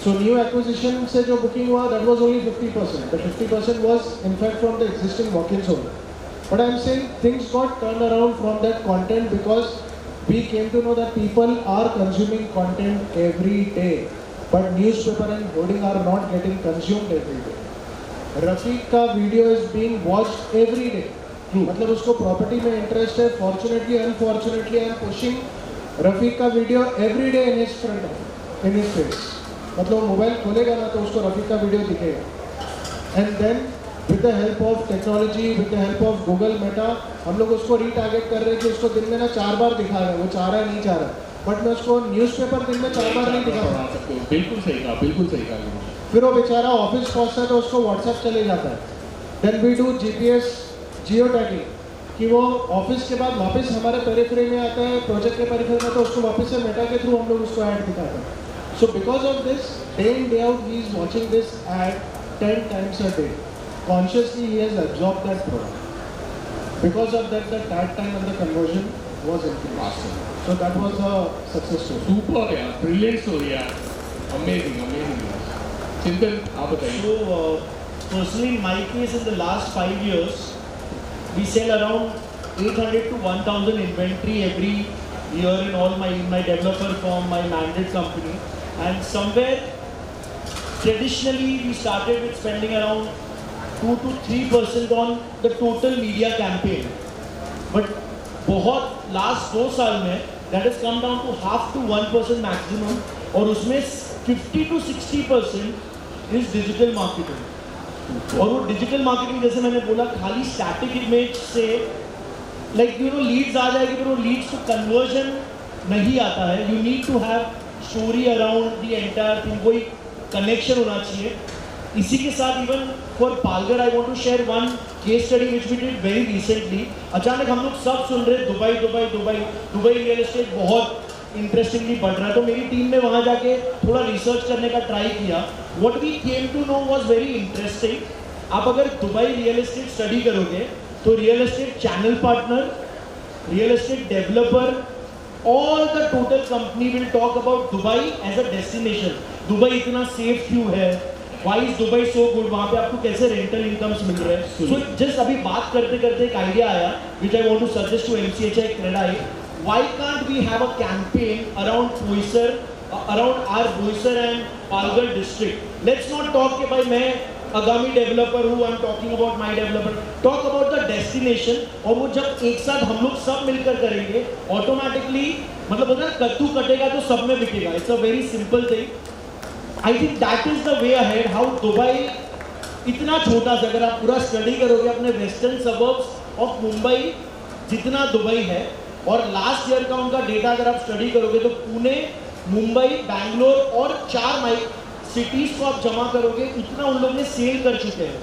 So new acquisition से जो booking हुआ, that was only 50%. The 50% was in fact from the existing walk-ins only. But I'm saying things got turned around from that content because we came to know that people are consuming content every day, but newspaper and hoarding are not getting consumed every day. Rafiq का video is being watched every day. मतलब उसको property में interest है. Fortunately unfortunately I am pushing Rafiq का video every day in his front in his face. मतलब mobile खोलेगा ना तो उसको रफीक का वीडियो दिखेगा. And then with the help of technology, with the help of Google Meta, हम लोग उसको रीटारगेट कर रहे हैं कि उसको दिन में ना 4 बार दिखा रहे हैं. वो चाह रहा है नहीं चाह रहा है, बट मैं उसको न्यूज़पेपर दिन में 4 बार नहीं दिखा रहा. बिल्कुल सही कहा, बिल्कुल सही कहा. फिर वो बेचारा ऑफिस पहुँचता है तो उसको व्हाट्सएप चले जाता है. Then we do GPS geo tagging कि वो ऑफिस के बाद वापस हमारे पेरिफेरी में आता है, प्रोजेक्ट के पेरिफेरी में, तो उसको वापस से मेटा के थ्रू हम लोग उसको ऐड दिखाते हैं. So because of this day in day out he is watching this ad 10 times a day. Consciously he has absorbed that product. Because of that, the tag time and the conversion was increased. So that was a success story. Super यार, brilliant story यार, amazing, amazing यार. चिंतन आप बताइए. So personally in my case in the last 5 years we sell around 800 to 1000 inventory every year in all my developer firm, my mandate company, and somewhere traditionally we started with spending around 2 to 3% on the total media campaign, but बहुत last 2 साल में that has come down to half to 1% maximum, और उसमें 50 to 60% is digital marketing. और वो digital marketing जैसे मैंने बोला खाली स्टैटिक इमेज से लाइक लीड्स आ जाएगी, पर वो लीड्स को कन्वर्जन नहीं आता है. You need to have story around the entire thing, कोई कनेक्शन होना चाहिए. इसी के साथ even for Palghar I want to share one case study which we did very recently. अचानक हम लोग सब सुन रहे Dubai Dubai Dubai Dubai real estate बहुत इंटरेस्टिंगली बढ़ रहा है, तो मेरी टीम ने वहाँ जाके थोड़ा रिसर्च करने का ट्राई किया. What we came to know was very interesting. आप अगर दुबई रियल एस्टेट स्टडी करोगे तो real estate channel partner, real estate developer, all the total company will talk about Dubai as a destination. Dubai इतना safe क्यों है, why is Dubai so good, वहाँ पे आपको कैसे रेंटल इनकम्स मिल रहे हैं. सो जस्ट अभी बात करते करते एक आइडिया आया which I want to suggest to MCHI CREDAI. Why can't we have a campaign around Boisar, around our Boisar and Palghar district. Let's not talk कि भाई मैं आगामी डेवलपर हूँ, I am talking about my developer. Talk about the destination. और वो जब एक साथ हम लोग सब मिलकर करेंगे ऑटोमेटिकली, मतलब होता है कद्दू कटेगा तो सब में बिकेगा. It's a very simple thing. I think that is the way ahead. How Dubai इतना छोटा सा, अगर आप पूरा स्टडी करोगे अपने वेस्टर्न सबर्ब्स ऑफ मुंबई जितना दुबई है, और लास्ट ईयर का उनका डेटा अगर आप स्टडी करोगे तो पुणे, मुंबई, बैंगलोर और 4 सिटीज को आप जमा करोगे, उतना उन लोग ने सेल कर चुके हैं.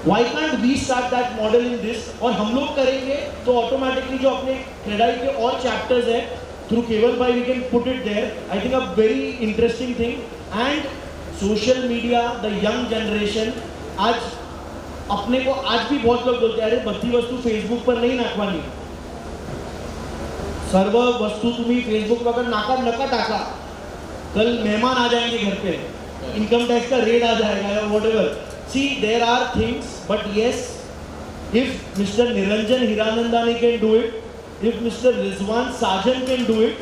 Why can't we start that model in this? और हम लोग करेंगे तो ऑटोमेटिकली जो अपने क्रेडाई के और चैप्टर्स है थ्रू केवल भाई we can put it there. I think a very interesting thing. And social media, the young generation, आज अपने को आज भी बहुत लोग बोलते हैं अरे बधी वस्तू फेसबुक पर नहीं नाखवानी. सर्व वस्तू तुम्ही फेसबुक पर नाका नका टाका, कल मेहमान आ जाएंगे घर पे, इनकम टैक्स का रेट आ जाएगा या whatever. See there are things, but yes, if Mr Niranjan Hiranandani can do it, if Mr Rizwan Sajan can do it,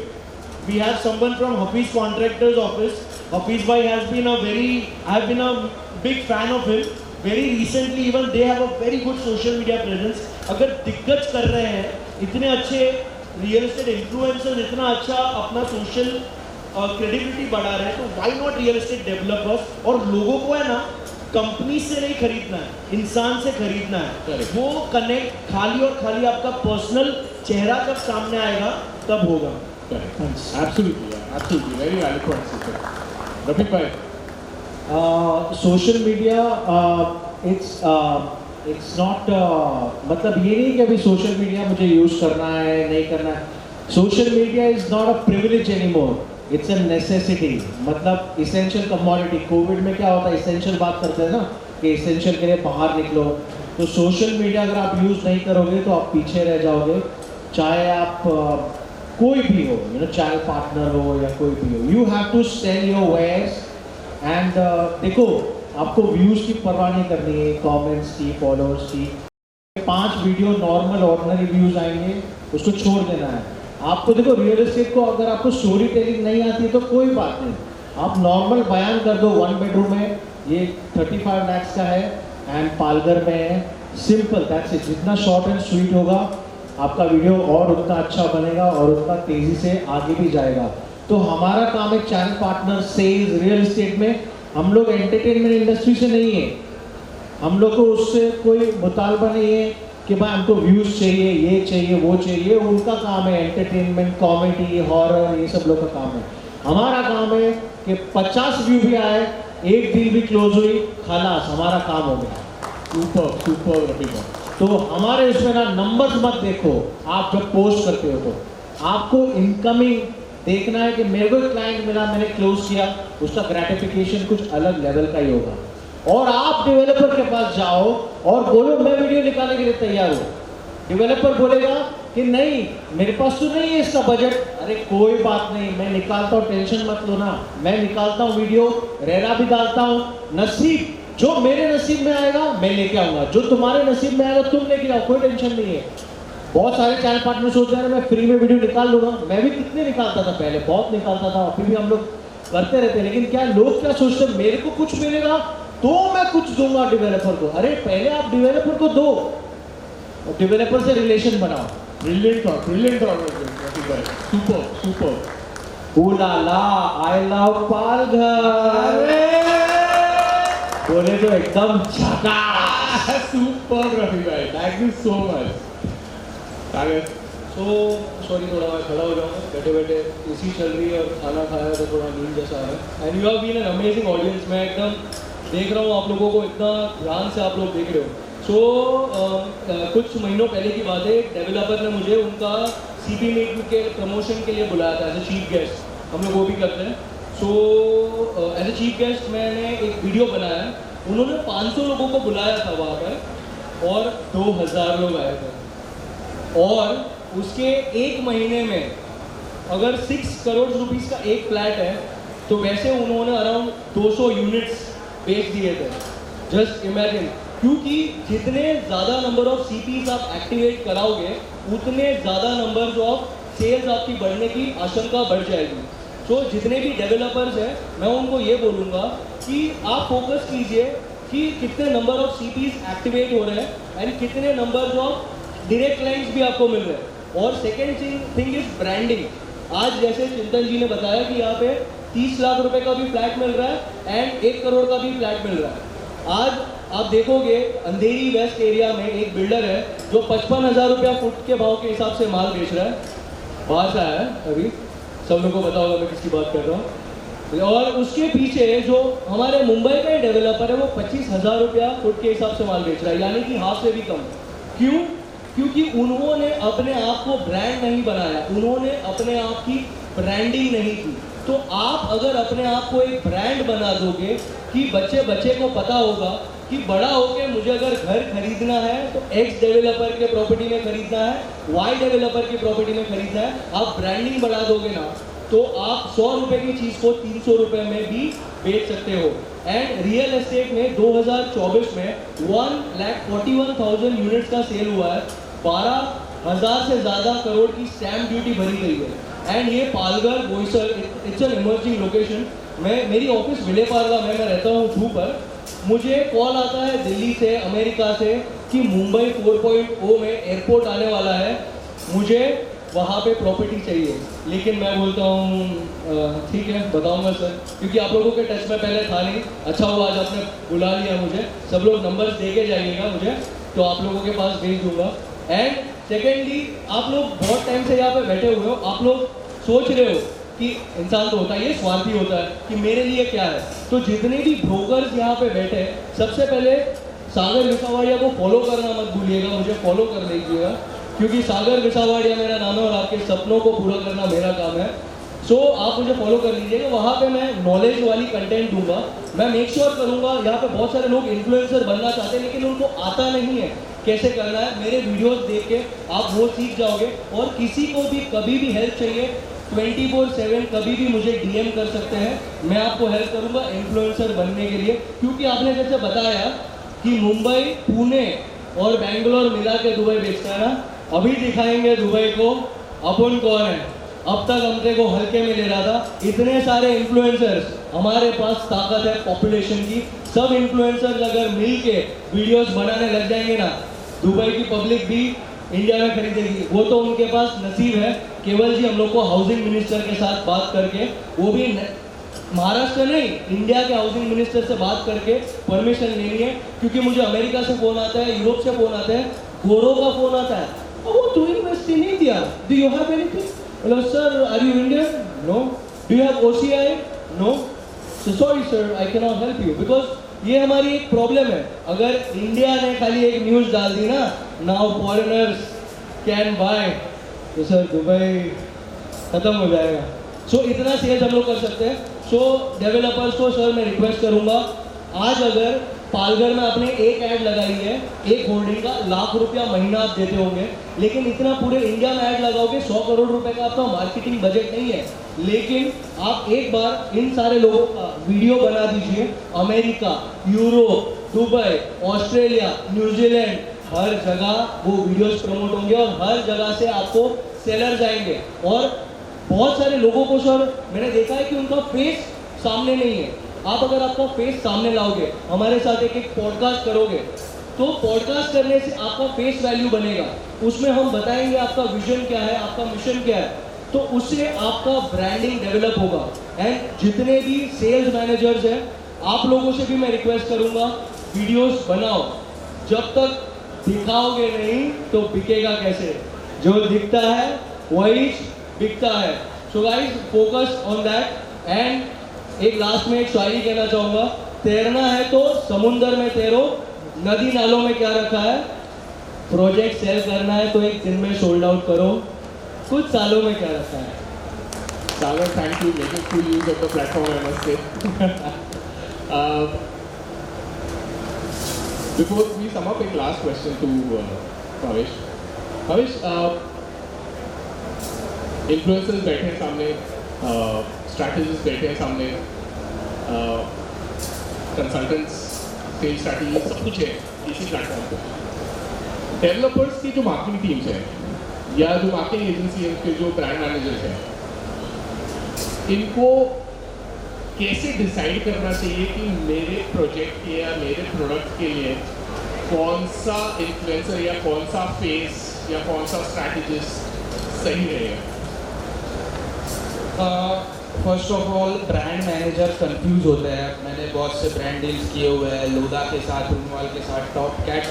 we have someone from Hafeez contractors office. Hafeez भाई has been a very, I have been a big fan of him. Very recently even they have a very good social media presence. अगर दिग्गज कर रहे हैं, इतने अच्छे real estate influencers इतना अच्छा अपना सोशल क्रेडिबिलिटी बढ़ा रहे हैं, तो why not real estate developers. और लोगों को है ना कंपनी से नहीं खरीदना है, इंसान से खरीदना है. वो कनेक्ट खाली और खाली आपका पर्सनल चेहरा जब सामने आएगा तब होगा. Absolutely, very valid points. Rafiq bhai. Social media it's not, मतलब ये नहीं कि अभी सोशल मीडिया मुझे यूज़ करना है नहीं करना है. Social media is not a privilege anymore, it's a necessity. मतलब इसेंशियल कमोडिटी. कोविड में क्या होता है, इसेंशियल बात करते हैं ना कि इसेंशियल के लिए बाहर निकलो. तो सोशल मीडिया अगर आप यूज़ नहीं करोगे तो आप पीछे रह जाओगे. चाहे आप कोई भी हो, चैनल पार्टनर हो या कोई भी हो, you have to sell your wares. And देखो, आपको व्यूज़ की परवाह नहीं करनी है, कमेंट्स की, फॉलोअर्स की. 5 वीडियो नॉर्मल ऑर्डिनरी व्यूज़ आएंगे, उसको छोड़ देना है. आपको देखो, रियल एस्टेट को अगर आपको स्टोरी टेलिंग नहीं आती है तो कोई बात नहीं, आप नॉर्मल बयान कर दो. 1 बेडरूम है, ये 35 लाख का है एंड पालघर में है. Simple, that's it. जितना शॉर्ट एंड स्वीट होगा आपका वीडियो और उतना अच्छा बनेगा और उतना तेज़ी से आगे भी जाएगा. तो हमारा काम है channel partner, sales, real estate में हम लोग एंटरटेनमेंट इंडस्ट्री से नहीं है. हम लोग को उससे कोई मुतालबा नहीं है कि भाई हमको व्यूज़ चाहिए, ये चाहिए, वो चाहिए. उनका काम है एंटरटेनमेंट, कॉमेडी, हॉरर, ये सब लोग का काम है. हमारा काम है कि 50 व्यू भी आए, एक डील भी क्लोज हुई, खलास, हमारा काम हो गया. सुपर रफीक. तो हमारे इसमें ना नंबर्स मत देखो. आप जब पोस्ट करते हो तो आपको इनकमिंग देखना है कि मेरे को एक क्लाइंट मिला, मैंने क्लोज किया, उसका ग्रेटिफिकेशन कुछ अलग लेवल का ही होगा. और आप डेवलपर के पास जाओ और बोलो मैं वीडियो निकालने के लिए तैयार हूँ. डेवलपर बोलेगा कि नहीं मेरे पास तो नहीं है इसका बजट. अरे कोई बात नहीं, मैं निकालता हूँ, टेंशन मत लो ना. मैं निकालता हूँ वीडियो, रेरा भी डालता हूँ. नसीब जो मेरे नसीब में आएगा मैं लेके आऊँगा, जो तुम्हारे नसीब में आएगा तुम लेके आओ, कोई टेंशन नहीं है. बहुत सारे चैनल पार्टनर सोच रहे हैं मैं फ्री में वीडियो निकाल लूँगा. मैं भी कितने निकालता था पहले, बहुत निकालता था, अभी भी हम लोग करते रहते हैं. लेकिन क्या लोग क्या सोचते हैं, मेरे को कुछ मिलेगा तो मैं कुछ दूंगा डेवलपर को. अरे पहले आप डेवलपर को दो, डेवलपर से रिलेशन बनाओ. Brilliant thought, Rafiq bhai. Super. Oh la la, I love Palghar बोले तो एकदम झकास. Super Rafiq bhai. Thank you so much. So sorry, थोड़ा मैं खड़ा हो जाऊँगा. बैठे बैठे एसी चल रही है और खाना खाया तो थोड़ा नींद जैसा है. And you have been an amazing audience. मैं एकदम देख रहा हूँ आप लोगों को, इतना ध्यान से आप लोग देख रहे हो. सो कुछ महीनों पहले की बात है, एक डेवलपर ने मुझे उनका CP मीट के प्रमोशन के लिए बुलाया था एज ए चीफ गेस्ट, हम लोग वो भी करते हैं। So as a chief guest मैंने एक वीडियो बनाया, उन्होंने 500 लोगों को बुलाया था वहाँ पर और 2000 लोग आए थे, और उसके एक महीने में अगर 6 करोड़ रुपीस का एक फ्लैट है तो वैसे उन्होंने अराउंड 200 यूनिट्स बेच दिए थे। जस्ट इमेजिन, क्योंकि जितने ज़्यादा नंबर ऑफ CPs आप एक्टिवेट कराओगे उतने ज़्यादा नंबर ऑफ सेल्स आपकी बढ़ने की आशंका बढ़ जाएगी। तो जितने भी डेवलपर्स हैं मैं उनको ये बोलूँगा कि आप फोकस कीजिए कि कितने नंबर ऑफ CPs एक्टिवेट हो रहे हैं एंड कितने नंबर ऑफ डायरेक्ट क्लाइंट्स भी आपको मिल रहे हैं। और सेकेंड थिंग इज ब्रांडिंग। आज जैसे चिंतन जी ने बताया कि यहाँ पे 30 लाख रुपए का भी फ्लैट मिल रहा है एंड 1 करोड़ का भी फ्लैट मिल रहा है। आज आप देखोगे अंधेरी वेस्ट एरिया में एक बिल्डर है जो 55,000 रुपया फुट के भाव के हिसाब से माल बेच रहा है, बाहर से आया है अभी, सब लोगों को पता होगा मैं किसकी बात कर रहा हूँ। और उसके पीछे जो हमारे मुंबई का डेवलपर है वो 25,000 रुपया फुट के हिसाब से माल बेच रहा है, यानी कि हाफ से भी कम। क्यों? क्योंकि उन्होंने अपने आप को ब्रांड नहीं बनाया, उन्होंने अपने आप की ब्रांडिंग नहीं की। तो आप अगर अपने आप को एक ब्रांड बना दोगे कि बच्चे बच्चे को पता होगा कि बड़ा होके मुझे अगर घर खरीदना है तो X डेवलपर के प्रॉपर्टी में खरीदना है, Y डेवलपर की प्रॉपर्टी में खरीदना है, आप ब्रांडिंग बढ़ा दोगे ना तो आप 100 रुपए की चीज़ को 300 रुपए में भी बेच सकते हो। एंड रियल एस्टेट में 2024 में 1,41,000 यूनिट्स का सेल हुआ है, 12,000 से ज़्यादा करोड़ की स्टैम्प ड्यूटी भरी गई है। एंड ये Palghar Boisar it's an emerging location. मेरी ऑफिस विलेपार्ला में मैं रहता हूँ जू पर। मुझे कॉल आता है दिल्ली से, अमेरिका से कि मुंबई 4.0 में एयरपोर्ट आने वाला है, मुझे वहाँ पे प्रॉपर्टी चाहिए। लेकिन मैं बोलता हूँ ठीक है बताऊँगा सर, क्योंकि आप लोगों के टच में पहले था नहीं। अच्छा हुआ आज आपने बुला लिया मुझे, सब लोग नंबर्स दे के जाइएगा मुझे तो आप लोगों के पास भेज दूँगा। एंड सेकेंडली, आप लोग बहुत टाइम से यहाँ पे बैठे हुए हो, आप लोग सोच रहे हो कि इंसान तो होता है ये स्वार्थी होता है कि मेरे लिए क्या है। तो जितने भी ब्रोकर्स यहाँ पे बैठे हैं, सबसे पहले सागर विसावाड़िया को फॉलो करना मत भूलिएगा, मुझे फॉलो कर लीजिएगा, क्योंकि सागर विसावाड़िया मेरा नाम है और आपके सपनों को पूरा करना मेरा काम है। सो आप मुझे फॉलो कर लीजिएगा, वहाँ पे मैं नॉलेज वाली कंटेंट दूंगा। मैं मेक श्योर करूँगा, यहाँ पे बहुत सारे लोग इन्फ्लुएंसर बनना चाहते हैं लेकिन उनको आता नहीं है कैसे करना है। मेरे वीडियोस देख के आप वो सीख जाओगे। और किसी को भी कभी भी हेल्प चाहिए 24/7 कभी भी मुझे DM कर सकते हैं, मैं आपको हेल्प करूँगा इन्फ्लुएंसर बनने के लिए। क्योंकि आपने जैसे बताया कि मुंबई, पुणे और बेंगलोर मिला के दुबई बेचता है ना, अभी दिखाएंगे दुबई को अपन कौन है। अब तक हमसे को हल्के में ले रहा था। इतने सारे इन्फ्लुएंसर्स, हमारे पास ताकत है पॉपुलेशन की। सब इन्फ्लुएंसर्स अगर मिल के वीडियोस बनाने लग जाएंगे ना, दुबई की पब्लिक भी इंडिया में खरीदेगी। वो तो उनके पास नसीब है। केवल जी हम लोग को हाउसिंग मिनिस्टर के साथ बात करके, वो भी महाराष्ट्र नहीं, इंडिया के हाउसिंग मिनिस्टर से बात करके परमिशन लेनी है। क्योंकि मुझे अमेरिका से फ़ोन आता है, यूरोप से फ़ोन आता है, गोरों का फ़ोन आता है, वो to invest in India, do you have anything? Hello sir, are you Indian? No. Do you have OCI? No. So sorry sir, I can not help you. Because ये हमारी एक प्रॉब्लम है। अगर इंडिया ने खाली एक न्यूज़ डाल दी ना, नाउ फॉरेनर्स कैन बाय, तो सर दुबई खत्म हो जाएगा। सो इतना सेल्स हम लोग कर सकते हैं। सो डेवलपर्स को सर मैं रिक्वेस्ट करूंगा, आज अगर पालघर में आपने एक ऐड लगाई है, एक होल्डिंग का ₹1,00,000 महीना आप देते होंगे, लेकिन इतना पूरे इंडिया में ऐड लगाओगे 100 करोड़ रुपए का आपका मार्केटिंग बजट नहीं है। लेकिन आप एक बार इन सारे लोगों का वीडियो बना दीजिए, America, Europe, Dubai, Australia, New Zealand, हर जगह वो वीडियोस प्रमोट होंगे और हर जगह से आपको सेलर आएंगे। और बहुत सारे लोगों को सर मैंने देखा है कि उनका फेस सामने नहीं है। आप अगर आपका फेस सामने लाओगे, हमारे साथ एक पॉडकास्ट करोगे, तो पॉडकास्ट करने से आपका फेस वैल्यू बनेगा। उसमें हम बताएंगे आपका विजन क्या है, आपका मिशन क्या है, तो उससे आपका ब्रांडिंग डेवलप होगा। एंड जितने भी सेल्स मैनेजर्स हैं, आप लोगों से भी मैं रिक्वेस्ट करूंगा, वीडियोस बनाओ। जब तक दिखाओगे नहीं तो बिकेगा कैसे? जो दिखता है वही बिकता है। So guys, focus on that. And एक लास्ट में एक शायरी कहना चाहूँगा, तैरना है तो समुंदर में तैरो, नदी नालों में क्या रखा है। प्रोजेक्ट सेल करना है तो एक दिन में सोल्ड आउट करो। कुछ सालों में क्या रखा है? Sagar, thank you. Making full use of the platform, I must say. Before we sum up, a last question to Bhavesh. Bhavesh, influencers बैठे हैं सामने, strategists बैठे हैं सामने, consultants, sales strategies, सब कुछ है इसी प्लेटफॉर्म पे. डेवलपर्स की जो मार्केटिंग टीम्स हैं या जो मार्केटिंग एजेंसी है, उसके जो ब्रांड मैनेजर्स हैं, इनको कैसे डिसाइड करना चाहिए कि मेरे प्रोजेक्ट के या मेरे प्रोडक्ट के लिए कौन सा इन्फ्लुएंसर या कौन सा फेस या कौन सा स्ट्रैटेजिस्ट सही रहेगा? First of all brand manager confuse होते हैं. मैंने बहुत से ब्रांड डील्स किए हुए हैं, लोदा के साथ, रूनवाल के साथ, टॉप कैट,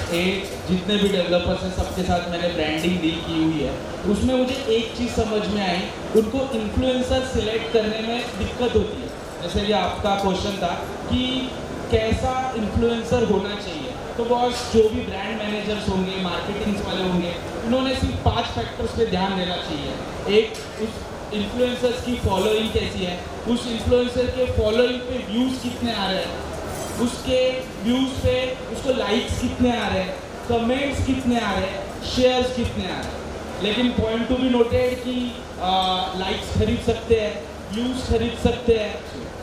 जितने भी डेवलपर्स हैं सबके साथ मैंने ब्रांडिंग डील की हुई है. उसमें मुझे एक चीज़ समझ में आई, उनको इन्फ्लुएंसर सिलेक्ट करने में दिक्कत होती है. जैसे कि आपका क्वेश्चन था कि कैसा इन्फ्लुएंसर होना चाहिए, तो बॉस जो भी ब्रांड मैनेजर्स होंगे, मार्केटिंग्स वाले होंगे, उन्होंने सिर्फ 5 फैक्टर्स पे ध्यान देना चाहिए. एक, उस इन्फ्लुएंसर्स की फॉलोइंग कैसी है, उस इन्फ्लुएंसर के फॉलोइंग पे व्यूज़ कितने आ रहे हैं, उसके व्यूज़ पे उसको लाइक्स कितने आ रहे हैं, कमेंट्स कितने आ रहे हैं, शेयर्स कितने आ रहे हैं. लेकिन पॉइंट टू बी नोटेड कि लाइक्स खरीद सकते हैं, व्यूज़ खरीद सकते हैं,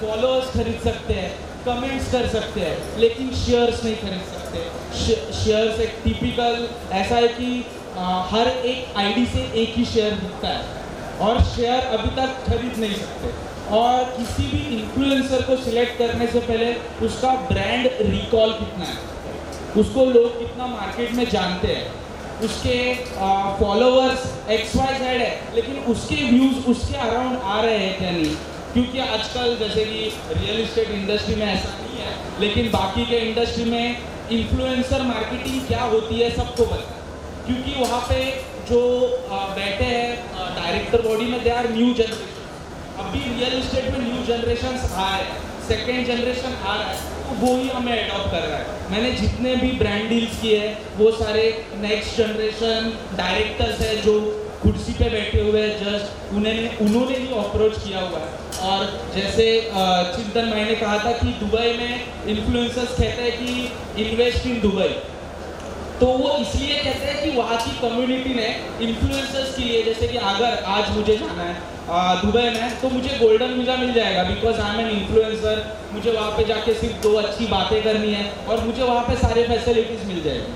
फॉलोअर्स खरीद सकते हैं, कमेंट्स कर सकते हैं, लेकिन शेयर्स नहीं खरीद सकते. शेयर्स एक टिपिकल ऐसा है कि हर एक आईडी से एक ही शेयर बिकता है और शेयर अभी तक खरीद नहीं सकते. और किसी भी इन्फ्लुएंसर को सिलेक्ट करने से पहले उसका ब्रांड रिकॉल कितना है, उसको लोग कितना मार्केट में जानते हैं, उसके फॉलोअर्स XYZ है, लेकिन उसके व्यूज़ उसके अराउंड आ रहे हैं क्या नहीं. क्योंकि आजकल जैसे कि रियल इस्टेट इंडस्ट्री में ऐसा नहीं है, लेकिन बाकी के इंडस्ट्री में इन्फ्लुएंसर मार्केटिंग क्या होती है सबको पता है. क्योंकि वहाँ पे जो बैठे हैं डायरेक्टर बॉडी में, दे आर न्यू जनरेशन. अभी रियल इस्टेट में न्यू जनरेशन आ रहे हैं, सेकेंड जनरेशन आ रहा है, तो वो ही हमें अडॉप्ट कर रहा है. मैंने जितने भी ब्रांड डील्स किए हैं वो सारे नेक्स्ट जनरेशन डायरेक्टर्स हैं जो कुर्सी पे बैठे हुए हैं, जस्ट उन्होंने ही अप्रोच किया हुआ है. और जैसे चिंतन मैंने कहा था कि दुबई में इन्फ्लुएंसर्स कहते हैं कि इन्वेस्ट इन दुबई, तो वो इसलिए कहते हैं कि वहाँ की कम्युनिटी ने इन्फ्लुएंसर्स के लिए, जैसे कि अगर आज मुझे जाना है दुबई में, तो मुझे गोल्डन वीज़ा मिल जाएगा because I am an influencer. मुझे वहाँ पे जाके सिर्फ 2 अच्छी बातें करनी है और मुझे वहाँ पे सारे फैसिलिटीज़ मिल जाएगी.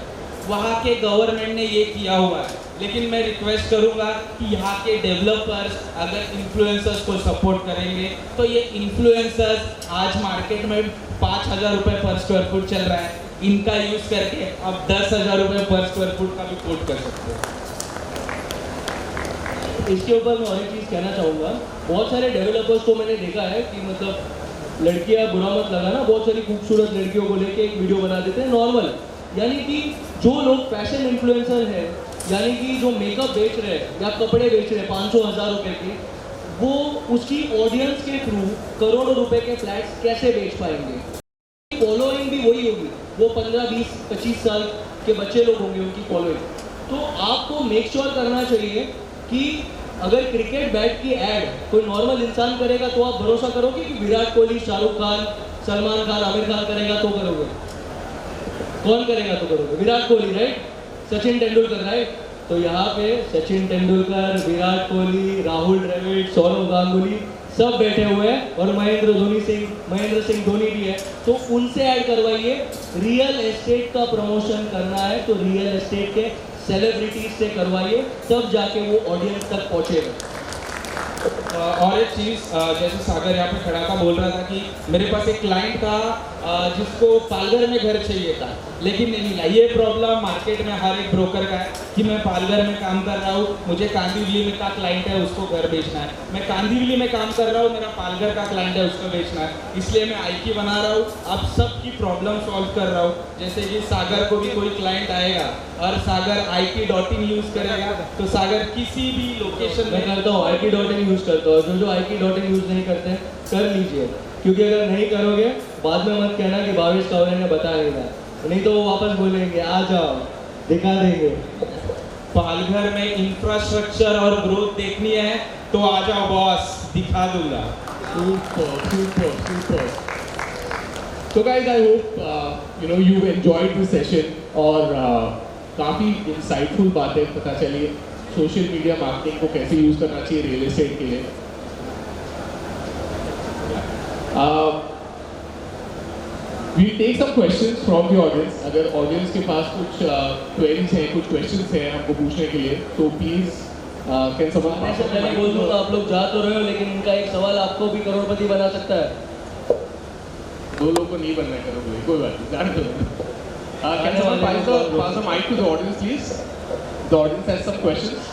वहाँ के गवर्नमेंट ने ये किया हुआ है. लेकिन मैं रिक्वेस्ट करूँगा कि यहाँ के डेवलपर्स अगर इन्फ्लुएंसर्स को सपोर्ट करेंगे तो ये इन्फ्लुएंसर्स आज मार्केट में 5,000 रुपये पर स्क्वायर फुट चल रहा है, इनका यूज़ करके आप 10,000 रुपये पर स्क्वायर फुट का भी कोट कर सकते हो. इसके ऊपर मैं और एक चीज़ कहना चाहूँगा. बहुत सारे डेवलपर्स को मैंने देखा है कि मतलब लड़कियाँ बुरा मत लगाना, बहुत सारी खूबसूरत लड़कियों को लेके एक वीडियो बना देते हैं नॉर्मल. यानी कि जो लोग फैशन इन्फ्लुएंसर हैं, यानी कि जो मेकअप बेच रहे हैं या कपड़े बेच रहे हैं 500-1000 रुपये के, वो उसकी ऑडियंस के थ्रू करोड़ों रुपए के फ्लैट्स कैसे बेच पाएंगे. फॉलोइंग भी वही होगी, वो 15, 20, 25 साल के बच्चे लोग होंगे उनकी फॉलोइंग. तो आपको मेक श्योर करना चाहिए कि अगर क्रिकेट बैट की एड कोई नॉर्मल इंसान करेगा तो आप भरोसा करोगे कि विराट कोहली, शाहरुख खान, सलमान खान, आमिर खान करेगा तो करोगे. कौन करेगा तो करोगे? विराट कोहली, राइट? सचिन तेंदुलकर, राइट? तो यहाँ पे सचिन तेंदुलकर, विराट कोहली, राहुल द्रविड़, सौरव गांगुली सब बैठे हुए हैं और महेंद्र सिंह धोनी भी है. तो उनसे ऐड करवाइए. रियल एस्टेट का प्रमोशन करना है तो रियल एस्टेट के सेलिब्रिटीज से करवाइए, तब जाके वो ऑडियंस तक पहुँचेगा. और एक चीज़, जैसे सागर यहाँ पे खड़ा था, बोल रहा था कि मेरे पास एक क्लाइंट था जिसको पालघर में घर चाहिए था लेकिन नहीं मिला. ये प्रॉब्लम मार्केट में हर एक ब्रोकर का है कि मैं पालघर में काम कर रहा हूँ, मुझे कांदिवली में का क्लाइंट है उसको घर बेचना है. मैं कांदिवली में काम कर रहा हूँ, मेरा पालघर का क्लाइंट है उसको बेचना है. इसलिए मैं आईकी बना रहा हूँ, अब सबकी प्रॉब्लम सॉल्व कर रहा हूँ. जैसे कि सागर को भी कोई क्लाइंट आएगा और सागर IK.in यूज़ करेगा तो सागर किसी भी लोकेशन मैं करता हूँ, IK.in यूज़ करता हूँ. जो IK.in यूज़ नहीं करते कर लीजिए, क्योंकि अगर नहीं करोगे बाद में मत कहना कि भावेश कावरे ने बताया नहीं था, नहीं तो वो वापस बोलेंगे आ जाओ दिखा देंगे. पालघर में इंफ्रास्ट्रक्चर और ग्रोथ देखनी है तो आ जाओ बॉस, दिखा दूंगा। Super. So guys, I hope you've enjoyed this session और काफ़ी insightful बातें पता चली सोशल मीडिया मार्केटिंग को कैसे यूज़ करना चाहिए रियल एस्टेट के लिए। We'll take some questions from the audience. अगर audience के पास कुछ queries हैं, कुछ questions हैं हमको पूछने के लिए, तो please can someone मैं से पहले बोल दूँगा, आप लोग जा तो रहे हो लेकिन इनका एक सवाल आपको भी करोड़पति बना सकता है। दो लोगों को नहीं बनना है करोड़पति, कोई बात नहीं, जाने दो। Can someone pass the mic to the audience, please? The audience has some questions.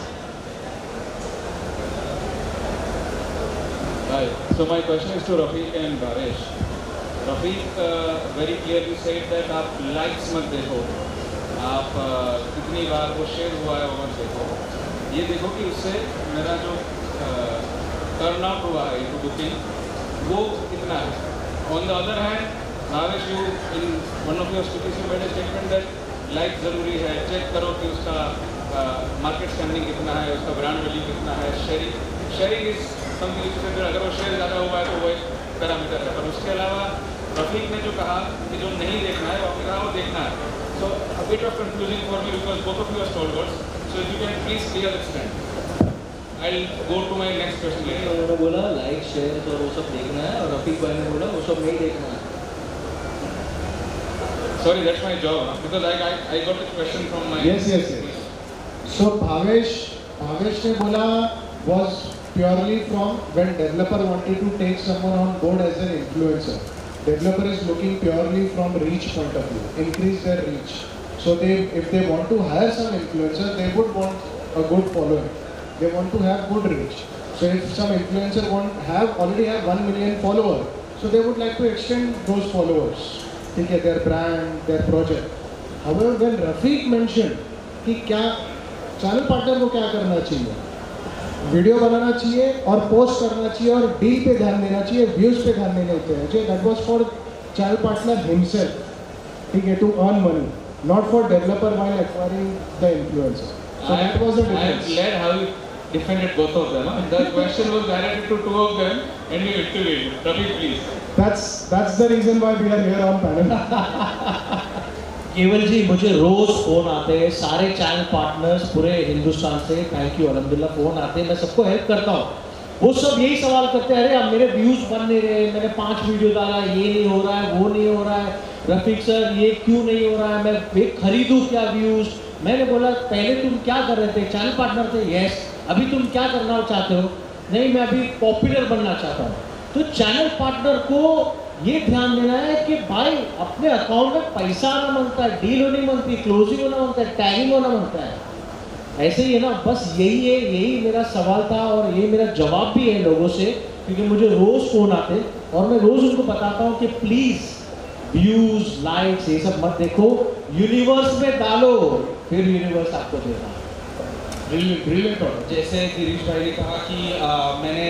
Hi. So my question is to Rafiq and Bhavesh. Rafiq very clearly said that आप likes मत देखो, आप कितनी बार वो शेयर हुआ है वो मत देखो, ये देखो कि उससे मेरा जो टर्न आउट हुआ है इनटू बुकिंग वो कितना है। On the other hand, Bhavesh, you in one of your speeches you made a statement that like ज़रूरी है, चेक करो कि उसका मार्केट स्टैंडिंग कितना है, उसका ब्रांड वैल्यू कितना है, शेयरिंग इज समथिंग, अगर वो शेयर ज़्यादा हुआ है तो वो एक पैरामीटर है। पर उसके अलावा रफीक ने जो कहा कि जो नहीं देखना है वो आपने कहा वो देखना है। So a bit of confusing for me because both of you are stalwarts, so if you can please clear that stand. I will go to my next question letter. उन्होंने बोला लाइक शेयर और वो सब देखना है और रफीक भाई ने बोला वो सब नहीं देखना है। Sorry, that's my job because I got a question from my Yes. So Bhavesh ने बोला was purely from when developer wanted to take someone on board as an influencer. Developer is looking purely from reach point of view, increase their reach. So if they want to hire some influencer, they would want a good following. They want to have good reach. So if some influencer already have 1 million followers, so they would like to extend those followers. ठीक है, their brand, their project. However, when Rafiq mentioned कि क्या channel partner को क्या करना चाहिए, video बनाना चाहिए और पोस्ट करना चाहिए और डील पे ध्यान देना चाहिए, व्यूज पे ध्यान देना चाहिए, that was for channel partner himself, ठीक है, to earn money, not for developer while acquiring the influencer. So that was the difference. I am glad how you defended both of them. The question was directed to two of them and you intervened. Rafiq, please. That's the reason why we are here on panel. केवल जी, मुझे रोज phone आते हैं सारे channel partners पूरे हिंदुस्तान से, thank you अल्हम्दुलिल्लाह, phone आते हैं, मैं सबको हेल्प करता हूँ। वो सब यही सवाल करते हैं, अरे अब मेरे व्यूज बन नहीं रहे, मैंने 5 वीडियो डाला, ये नहीं हो रहा है, वो नहीं हो रहा है, रफीक सर ये क्यों नहीं हो रहा है, मैं खरीदूँ क्या व्यूज। मैंने बोला पहले तुम क्या कर रहे थे, चैनल पार्टनर थे, यस, अभी तुम क्या करना चाहते हो, नहीं मैं अभी पॉपुलर बनना चाहता हूँ। तो चैनल पार्टनर को ये ध्यान देना है कि भाई अपने अकाउंट में पैसा आना मांगता है, डील होनी मांगती है, क्लोजिंग होना मांगता है, टैगिंग होना मांगता है। ऐसे ही है ना, बस यही है, यही मेरा सवाल था और ये मेरा जवाब भी है लोगों से, क्योंकि मुझे रोज फोन आते और मैं रोज उनको बताता हूँ कि प्लीज व्यूज लाइक्स ये सब मत देखो, यूनिवर्स में डालो, फिर यूनिवर्स आपको देगा। जैसे गिरीश भाई ने कहा कि मैंने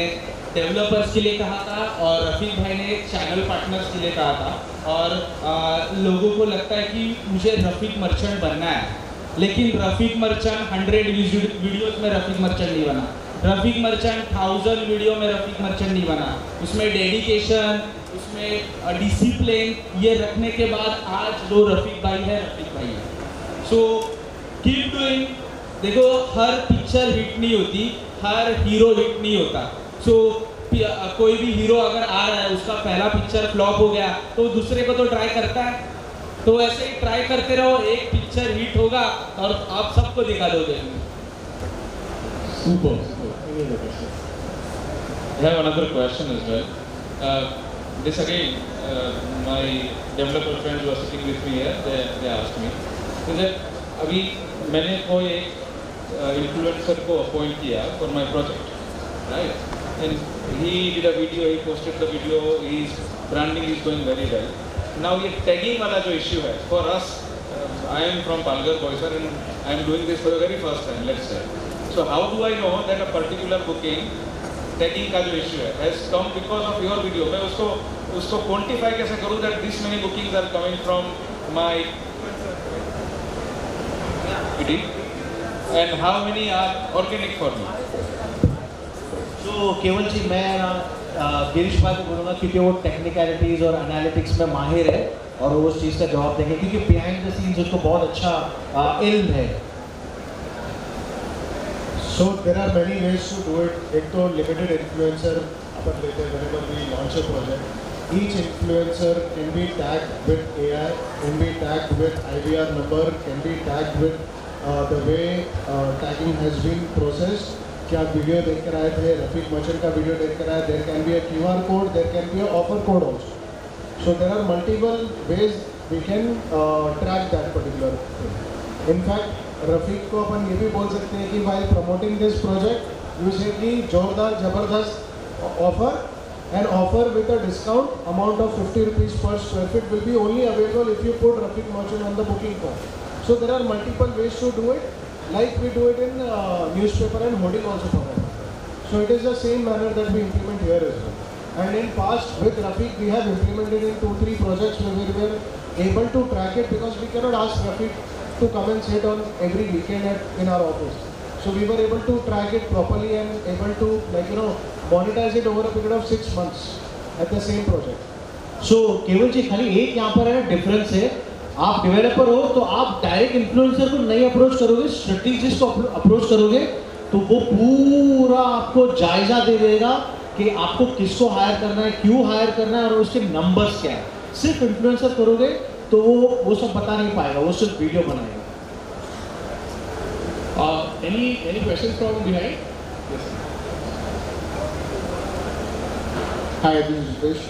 डेवलपर्स के लिए कहा था और रफीक भाई ने चैनल पार्टनर्स के लिए कहा था, और लोगों को लगता है कि मुझे रफीक मर्चेंट बनना है, लेकिन रफीक मर्चेंट 100 वीडियोस में रफीक मर्चेंट नहीं बना, रफीक मर्चेंट 1000 वीडियो में रफीक मर्चेंट नहीं बना। उसमें डेडिकेशन, उसमें डिसिप्लिन ये रखने के बाद आज जो रफीक भाई है, रफीक भाई है। So keep doing. देखो हर पिक्चर हिट नहीं होती, हर हीरो हिट नहीं होता। सो कोई भी हीरो अगर आ रहा है, उसका पहला पिक्चर फ्लॉप हो गया तो दूसरे को तो ट्राई करता है, तो ऐसे ही ट्राई करते रहो, एक पिक्चर हिट होगा और आप सबको दिखा दोगे। Super. I have another question as well. This again, my developer friends who are sitting with me here, they asked me, so that अभी मैंने कोई एक influencer को appoint किया for my project, right? And he did a video, he posted the video, his branding is going very well. Now ये tagging वाला जो issue है, for us, I am from Palghar, Boisar, and I am doing this for the very first time, let's say. So how do I know that a particular booking tagging का जो issue है has come because of your video? मैं उसको quantify कैसे करूँ that this many bookings are coming from my and how many are organic for me? तो केवल जी मैं गिरीश भाई को बोलूँगा क्योंकि वो टेक्निकलिटीज़ और एनालिटिक्स में माहिर है और वो उस चीज़ का जवाब देंगे क्योंकि बिहाइंड द सीन्स उसको बहुत अच्छा इल्म है. So there are many ways to do it. एक तो limited influencer अपन लेते हैं whenever we launch a project. Each influencer can be tagged with AI, can be tagged with IVR number, can be tagged with the way tagging has been processed. क्या video देख कर आए थे, रफीक मचन का video देख कर आए, there can be a QR code, there can be a offer code also. So there are multiple ways we can track that particular thing. In fact, Rafiq को अपन ये भी बोल सकते हैं कि while promoting this project, you say कि जोरदार जबरदस्त offer, an offer with a discount amount of 50 rupees per square feet will be only available if you put Rafiq Merchant on the booking form. So there are multiple ways to do it, like we do it in newspaper and hoarding also for that. So it is the same manner that we implement here as well. And in past with Rafiq we have implemented in 2-3 projects where we were able to track it because we cannot ask Rafiq to come and sit on every weekend in our office. So we were able to track it properly and able to monetize it over a period of 6 months at the same project. So केवल जी खाली एक यहाँ पर है difference है, आप developer हो तो आप डायरेक्ट इन्फ्लुएंसर को नहीं अप्रोच करोगे, स्ट्रेटेजिस्ट को अप्रोच करोगे तो वो पूरा आपको जायजा दे देगा कि आपको किसको हायर करना है, क्यों हायर करना है और उसके नंबर्स क्या है. सिर्फ इन्फ्लुएंसर करोगे तो वो सब बता नहीं पाएगा, वो सिर्फ वीडियो बनाएगा. Any questions from behind? Yes. Hi, this is Vish.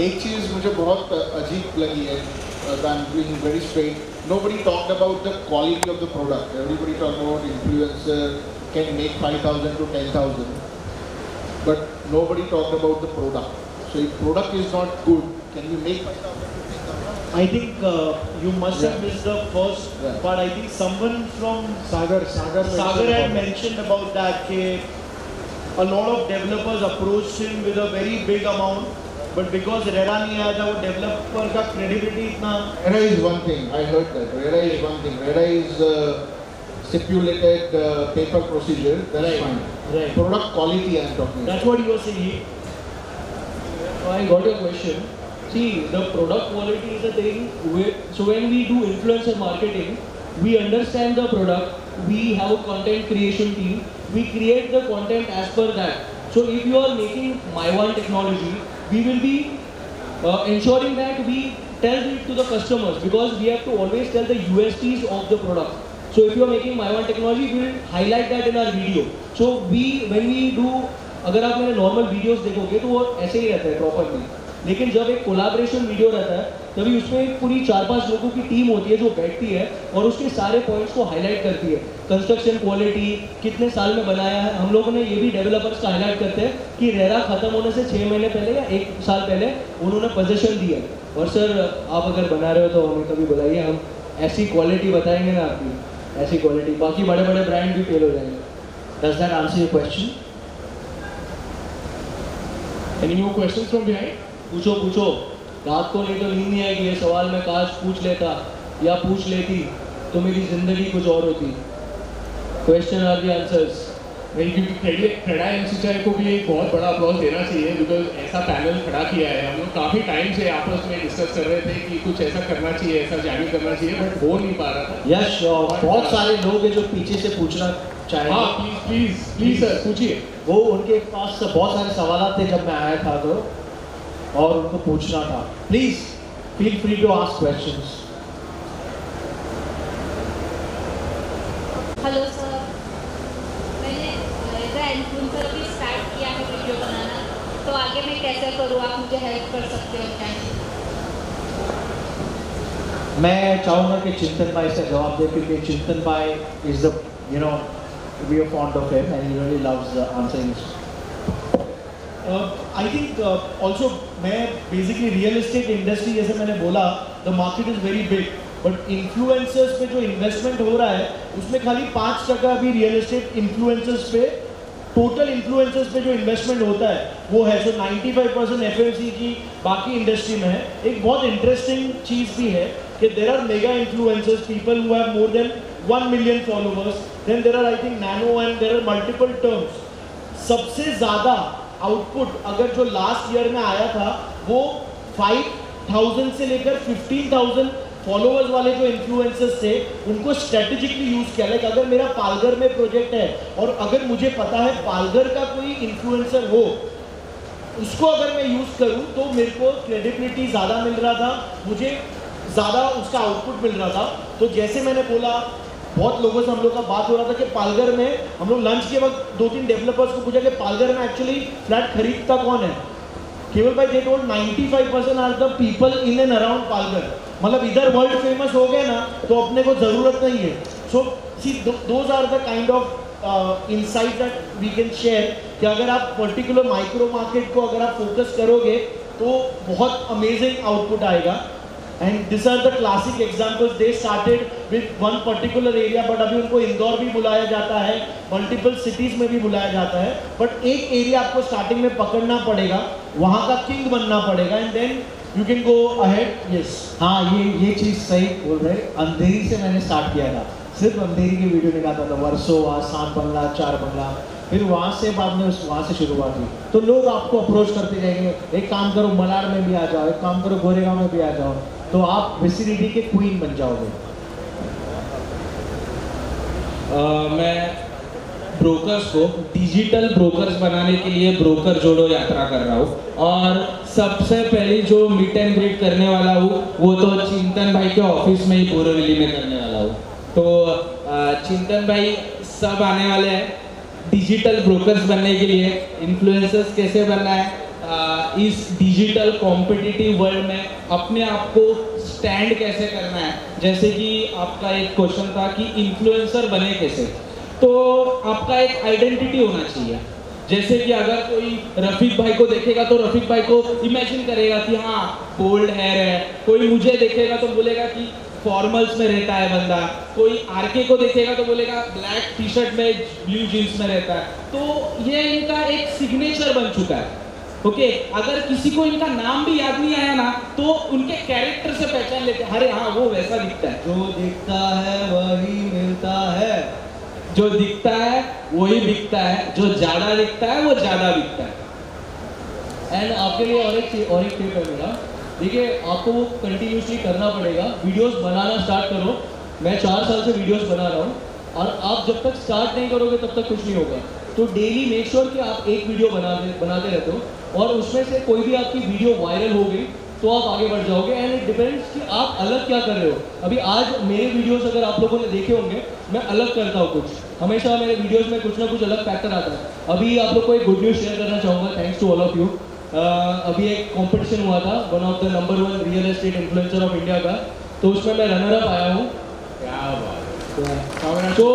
एक चीज़ मुझे बहुत अजीब लगी है. I'm being very straight. Nobody talked about the quality of the product. Everybody talked about influencer can make 5,000 to 10,000, but nobody talked about the product. So if product is not good, can we make 5,000 to 10,000? I think you must have missed the first part. I think someone from Sagar had mentioned about that. A lot of developers approached him with a very big amount, but because RERA नहीं आया था, वो developer का credibility इतना. RERA is one thing. I heard that. RERA is one thing. RERA is stipulated paper procedure. That's fine. Right. Product quality I am talking. That's what you were saying. I got your question. See, the product quality is a thing. So when we do influencer marketing, we understand the product. We have a content creation team. We create the content as per that. So if you are making MyOne technology, we will be ensuring that we tell it to the customers because we have to always tell the USPs of the product. So if you are making MyOne technology, we will highlight that in our video. So when we do, अगर आप मेरे normal videos देखोगे तो वो ऐसे ही रहता है properly. लेकिन जब एक कोलैबोरेशन वीडियो रहता है तभी उसमें एक पूरी 4-5 लोगों की टीम होती है जो बैठती है और उसके सारे पॉइंट्स को हाईलाइट करती है. कंस्ट्रक्शन क्वालिटी, कितने साल में बनाया है. हम लोगों ने ये भी डेवलपर्स का हाईलाइट करते हैं कि रेरा खत्म होने से 6 महीने पहले या 1 साल पहले उन्होंने पोजीशन दी है. और सर आप अगर बना रहे हो तो हमें कभी बुलाइए, हम ऐसी क्वालिटी बताएंगे ना आपकी, ऐसी क्वालिटी. बाकी बड़े बड़े ब्रांड भी फेल हो जाएंगे. Does that answer your question? Any more questions from behind? पूछो. रात को नहीं तो नींद नहीं आएगी. ये सवाल मैं काश पूछ लेता या पूछ लेती तो मेरी जिंदगी कुछ और होती. Question are the answers. नहीं, क्योंकि खड़ा एमसीआई को भी एक बहुत बड़ा अप्लॉज देना चाहिए बिकॉज ऐसा पैनल खड़ा किया है. हम लोग काफ़ी टाइम से आपस में डिस्कस कर रहे थे कि कुछ ऐसा करना चाहिए, ऐसा जारी करना चाहिए, बट हो नहीं पा रहा था. यस, बहुत सारे लोग हैं जो पीछे से पूछना चाहेंगे. हाँ, प्लीज सर पूछिए. वो उनके पास बहुत सारे सवाल थे जब मैं आया था तो, और उनको पूछना था. Please feel free to ask questions. Hello sir, मैंने एज अ इन्फ्लुएंसर भी स्टार्ट किया है वीडियो बनाना, तो आगे मैं कैसे करूँ? आप मुझे हेल्प कर सकते हो क्या? मैं चाहूँगा कि चिंतन भाई इसका जवाब दे क्योंकि चिंतन भाई is the we are fond of him and he really loves answering this. I think also मैं basically real estate industry जैसे मैंने बोला, the market is very big, but influencers पे जो investment हो रहा है उसमें खाली 5% भी real estate influencers पे, total influencers पे जो investment होता है वो है. So 95% FMCG बाकी industry में है. एक बहुत interesting चीज़ भी है कि there are mega influencers, people who have more than 1 million followers. Then there are I think nano and there are multiple terms. सबसे ज़्यादा आउटपुट अगर जो लास्ट ईयर में आया था वो 5,000 से लेकर 15,000 फॉलोअर्स वाले जो इन्फ्लुएंसर्स थे उनको स्ट्रेटेजिकली यूज़ किया। लाइक अगर मेरा पालघर में प्रोजेक्ट है और अगर मुझे पता है पालघर का कोई इन्फ्लुएंसर हो, उसको अगर मैं यूज़ करूँ तो मेरे को क्रेडिबिलिटी ज़्यादा मिल रहा था, मुझे ज़्यादा उसका आउटपुट मिल रहा था। तो जैसे मैंने बोला, बहुत लोगों से हम लोग का बात हो रहा था कि पालघर में हम लोग लंच के वक्त 2-3 डेवलपर्स को पूछा कि पालघर में एक्चुअली फ्लैट खरीदता कौन है। केवल भाई they told 95% are the people in and around Palghar. मतलब इधर वर्ल्ड फेमस हो गए ना तो अपने को ज़रूरत नहीं है। So see those are the kind of insight that we can share कि अगर आप पर्टिकुलर माइक्रो मार्केट को अगर आप फोकस करोगे तो बहुत अमेजिंग आउटपुट आएगा। And this are the classic examples. They started with one particular area, but अभी उनको इंदौर भी बुलाया जाता है, मल्टीपल सिटीज़ में भी बुलाया जाता है। बट एक एरिया आपको स्टार्टिंग में पकड़ना पड़ेगा, वहाँ का किंग बनना पड़ेगा, and then you can go ahead. Yes, हाँ, ये चीज़ सही बोल रहे। अंधेरी से मैंने स्टार्ट किया था, सिर्फ अंधेरी की वीडियो निकालता था, वर्सोवा, 7 बंगला, 4 बंगला, फिर वहाँ से बाद में वहाँ से शुरुआत हुई। तो लोग आपको अप्रोच करते जाएंगे, एक काम करो मलाड में भी आ जाओ, एक काम करो गोरेगांव में भी आ जाओ, तो आप विसिनिटी के क्वीन बन जाओगे। मैं ब्रोकर्स को डिजिटल ब्रोकर्स बनाने के लिए ब्रोकर जोड़ो यात्रा कर रहा हूँ, और सबसे पहले जो मीट एंड ग्रीट करने वाला हूँ वो तो चिंतन भाई के ऑफिस में ही बोरीवली में करने वाला हूँ। तो चिंतन भाई सब आने वाले हैं डिजिटल ब्रोकर्स बनने के लिए, इन्फ्लुएंसर्स कैसे बनना है, इस डिजिटल कॉम्पिटिटिव वर्ल्ड में अपने आप को स्टैंड कैसे करना है। जैसे कि आपका एक क्वेश्चन था कि इन्फ्लुएंसर बने कैसे, तो आपका एक आइडेंटिटी होना चाहिए। जैसे कि अगर कोई रफीक भाई को देखेगा तो रफीक भाई को इमेजिन करेगा कि हाँ बोल्ड हेयर है, कोई मुझे देखेगा तो बोलेगा कि फॉर्मल्स में रहता है बंदा, कोई आरके को देखेगा तो बोलेगा ब्लैक टी शर्ट में ब्लू जीन्स में रहता है। तो ये इनका एक सिग्नेचर बन चुका है। ओके, अगर किसी को इनका नाम भी याद नहीं आया ना तो उनके कैरेक्टर से पहचान लेते हैं, अरे हाँ वो वैसा दिखता है, जो दिखता है वही मिलता है, जो दिखता है वही बिकता है, जो ज्यादा दिखता है वो ज्यादा बिकता है। एंड आपके लिए और एक टिप है मेरा, देखिए आपको वो कंटिन्यूसली करना पड़ेगा। वीडियोस बनाना स्टार्ट करो। मैं 4 साल से वीडियोस बना रहा हूँ, और आप जब तक स्टार्ट नहीं करोगे तब तक कुछ नहीं होगा। तो डेली मेक श्योर कि आप एक वीडियो बनाते रहते हो, और उसमें से कोई भी आपकी वीडियो वायरल हो गई तो आप आगे बढ़ जाओगे। एंड इट डिपेंड्स कि आप अलग क्या कर रहे हो। अभी आज मेरे वीडियोस अगर आप लोगों ने देखे होंगे, मैं अलग करता हूँ कुछ, हमेशा मेरे वीडियोस में कुछ ना कुछ अलग फैक्टर आता है। अभी आप लोग को एक गुड न्यूज़ शेयर करना चाहूँगा, thanks to all of you. अभी एक कंपटीशन हुआ था, one of the number 1 real estate influencer of India का, तो उसमें मैं रनर अप आया हूँ। क्या बात। तो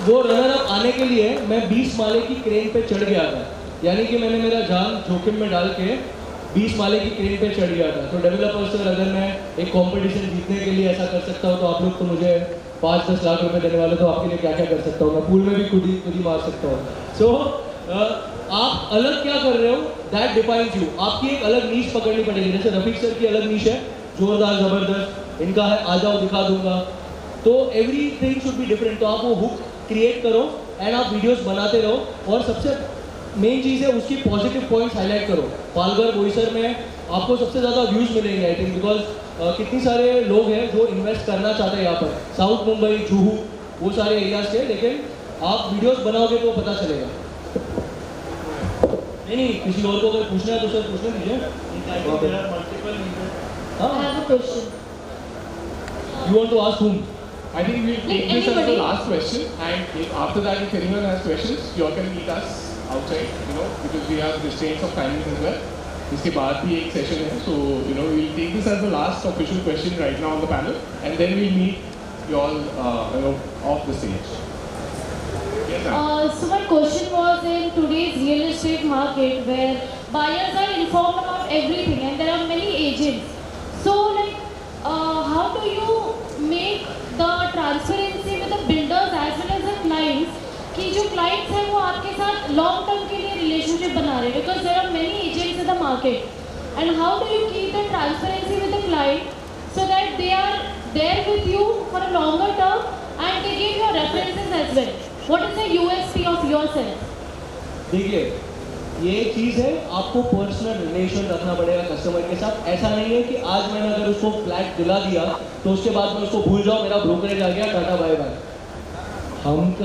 वो रनर अप आने के लिए मैं 20 माले की क्रेन पे चढ़ गया था, यानी कि मैंने मेरा जान जोखिम में डाल के 20 माले की क्रेन पे चढ़ गया था। तो डेवलपर्स सर, अगर मैं एक कंपटीशन जीतने के लिए ऐसा कर सकता हूँ तो आप लोग तो मुझे 5-10 लाख रुपए देने वाले, तो आपके लिए क्या क्या कर सकता हूँ। मैं पूल में भी खुद ही मार सकता हूँ। सो आप अलग क्या कर रहे हो, दैट डिफाइंस यू। आपकी एक अलग नीश पकड़नी पड़ेगी। जैसे रफीक सर की अलग नीश है, जोरदार जबरदस्त, इनका है आ जाओ दिखा दूंगा। तो एवरीथिंग शुड बी डिफरेंट। तो आप वो हुक क्रिएट करो एंड आप वीडियोस बनाते रहो, और सबसे मेन चीज़ है उसकी पॉजिटिव पॉइंट्स हाईलाइट करो। पालघर बोईसर में आपको सबसे ज़्यादा व्यूज़ मिलेंगे आई थिंक, बिकॉज कितनी सारे लोग हैं जो इन्वेस्ट करना चाहते हैं यहाँ पर, साउथ मुंबई, जुहू, वो सारे एरियाज के। लेकिन आप वीडियोस बनाओगे तो पता चलेगा। नहीं, किसी और को अगर पूछना है तो सर पूछने दीजिए। I have a question. You want to ask whom? I think we'll take this as the last question, and after that, if anyone has questions, you all can meet us outside, because we have restraints of timing as well. इसके बाद भी एक session है, so we'll take this as the last official question right now on the panel, and then we'll meet you all off the stage. Yes, ma'am. So my question was, in today's real estate market where buyers are informed about everything and there are many agents, so how do you make the transparency with the builders as well as the clients, कि जो clients हैं वो आपके साथ long term के लिए relationship बना रहे हैं, because there are many agents in the market, and how do you keep the transparency with the client so that they are there with you for a longer term and they give your references as well. What is the USP of yourself? देखिए, ये चीज़ है, आपको personal relation रखना पड़ेगा customer के साथ। ऐसा नहीं है कि आज मैंने अगर उसको फ्लैट दिला दिया तो उसके बाद मैं उसको भूल जाऊँ, मेरा ब्रोकरेज आ गया, टाटा बाय बाय।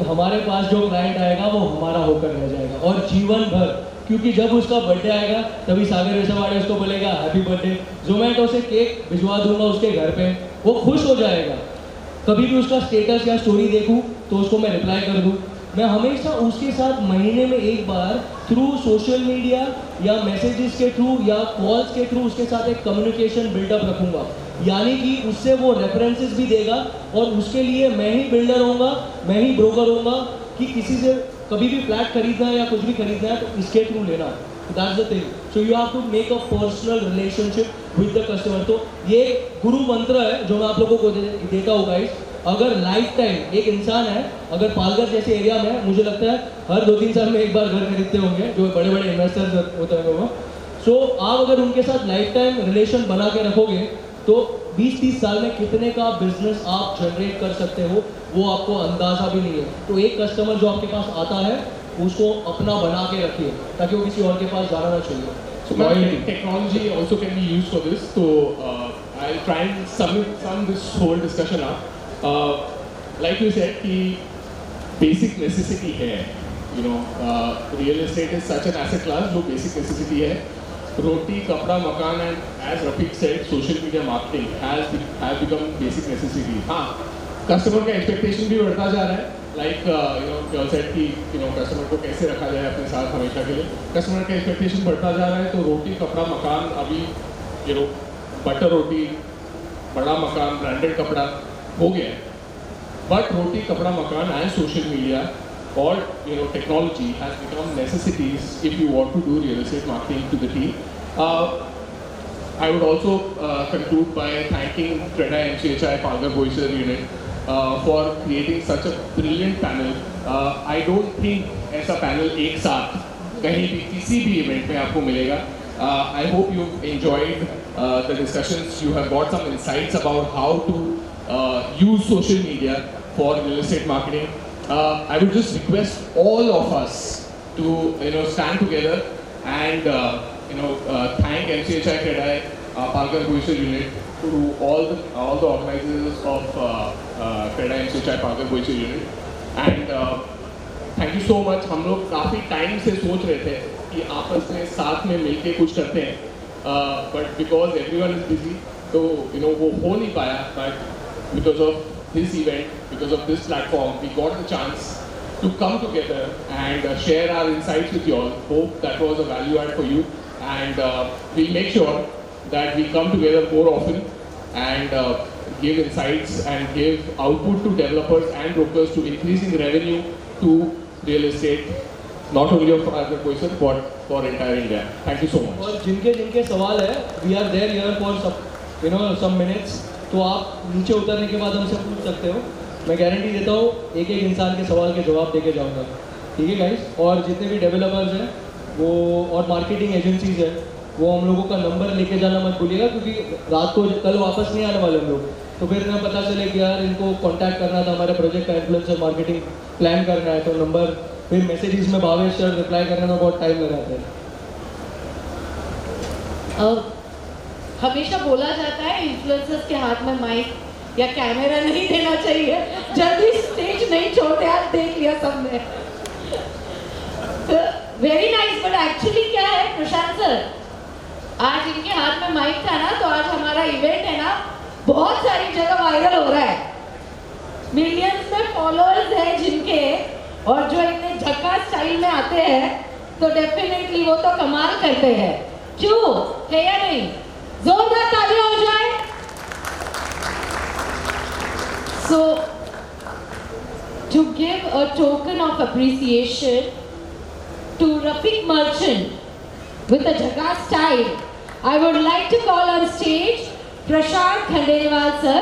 हमारे पास जो क्लाइंट आएगा वो हमारा होकर रह जाएगा और जीवन भर, क्योंकि जब उसका बर्थडे आएगा तभी सागर वेसावाड़े उसको बोलेगा हैप्पी बर्थडे, जोमेटो से केक भिजवा दूंगा उसके घर पे, वो खुश हो जाएगा। कभी भी उसका स्टेटस या स्टोरी देखूँ तो उसको मैं रिप्लाई कर दूँ। मैं हमेशा उसके साथ महीने में एक बार थ्रू सोशल मीडिया या मैसेजेस के थ्रू या कॉल्स के थ्रू उसके साथ एक कम्युनिकेशन बिल्डअप रखूँगा, यानी कि उससे वो रेफरेंसेस भी देगा और उसके लिए मैं ही बिल्डर होऊंगा, मैं ही ब्रोकर होऊंगा कि किसी से कभी भी फ्लैट खरीदना है या कुछ भी खरीदना है तो इसके थ्रू लेना। That's the thing. So you have to make a personal relationship with the customer. तो ये गुरु मंत्र है जो मैं आप लोगों को देता हूँ गाइस। अगर लाइफ टाइम एक इंसान है, अगर पालघर जैसे एरिया में है, मुझे लगता है हर 2-3 साल में एक बार घर खरीदते होंगे जो बड़े बड़े इन्वेस्टर्स होते हैं वो। सो आप अगर उनके साथ लाइफ टाइम रिलेशन बना के रखोगे तो 20-30 साल में कितने का बिजनेस आप जनरेट कर सकते हो वो आपको अंदाजा भी नहीं है। तो एक कस्टमर जो आपके पास आता है उसको अपना बना के रखिए ताकि वो किसी और के पास जाना ना चाहिए। So technology also can be used for this. So I'll try and sum this whole discussion up. Like you said, कि basic necessity है. You know, real estate is such an asset class जो basic necessity है. Roti, kapda, makan, and as Rafiq said, social media marketing has become basic necessity. हाँ, customer का expectation भी बढ़ता जा रहा है. Like you all said कि customer को कैसे रखा जाए अपने साथ हमेशा के लिए. Customer का expectation बढ़ता जा रहा है तो रोटी, कपड़ा, मकान अभी बटर रोटी, बड़ा मकान, ब्रांडेड कपड़ा हो गया है. But रोटी, कपड़ा, मकान and social media or technology has become necessities if you want to do real estate marketing to the T. I would also conclude by thanking TREDA MCHI Palghar Boisar unit for creating such a brilliant panel. I don't think ऐसा panel एक साथ कहीं भी किसी भी event में आपको मिलेगा. I hope you've enjoyed the discussions. You have got some insights about how to use social media for real estate marketing. I would just request all of us to stand together and thank MCHI TREDA Palghar Boisar unit, to all the organizers of TREDA MCHI Palghar Boisar unit, and thank you so much. हम लोग काफ़ी time से सोच रहे थे कि आपस में साथ में मिलके कुछ करते हैं, but because everyone is busy, तो वो हो नहीं पाया. But because of this event, because of this platform, we got the chance to come together and share our insights with you all. Hope that was a value add for you, and we'll make sure that we come together more often and give insights and give output to developers and brokers to increasing revenue to real estate, not only of Palghar Boisar but for entire India. Thank you so much. और जिनके सवाल है, we are there here for some minutes. तो आप नीचे उतरने के बाद हमसे पूछ सकते हो. मैं गारंटी देता हूँ एक इंसान के सवाल के जवाब देके जाऊँगा. ठीक है गाइस? और जितने भी डेवलपर्स हैं वो और मार्केटिंग एजेंसीज हैं वो हम लोगों का नंबर लेके जाना मत भूलिएगा, क्योंकि रात को कल वापस नहीं आने वाले हम लोग. तो फिर ना पता चले कि यार इनको कांटेक्ट करना था, हमारे प्रोजेक्ट का इन्फ्लुएंसर मार्केटिंग प्लान करना है, तो नंबर फिर मैसेजेस में भावेश सर रिप्लाई करने में बहुत टाइम लगाते हैं. हमेशा बोला जाता है इन्फ्लुएंसर्स के हाथ में माइक या कैमरा नहीं देना चाहिए, जल्दी स्टेज नहीं छोड़ते. आज देख लिया सबने. Very nice. बट एक्चुअली क्या है प्रशांत सर, आज इनके हाथ में माइक था ना, तो आज हमारा इवेंट है ना बहुत सारी जगह वायरल हो रहा है. मिलियंस में फॉलोअर्स हैं जिनके, और जो इतने झक्कास स्टाइल में आते हैं तो डेफिनेटली वो तो कमाल करते हैं. क्यों है या नहीं? जोरदार तालियां हो जाए. So to give a token of appreciation to Rafiq Merchant with a Jagga style, I would like to call on stage Prashant Khandelwal sir.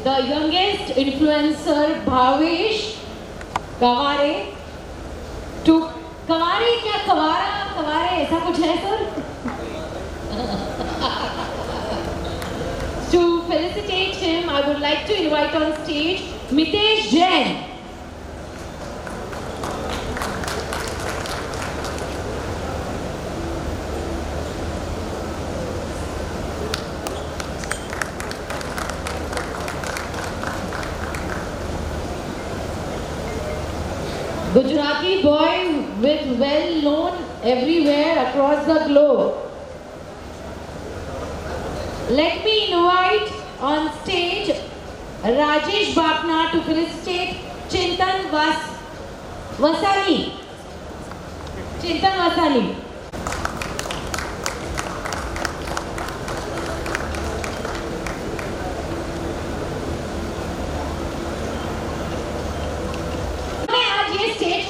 the youngest influencer Bhavesh Kaware to Kaware क्या कवारे ऐसा कुछ है sir? To felicitate him, I would like to invite on stage Mitesh Jain. Gujarati boy with well known everywhere across the globe. Let me invite on stage Rajesh Bapna to felicitate Chintan Vasani. Chintan Vasani.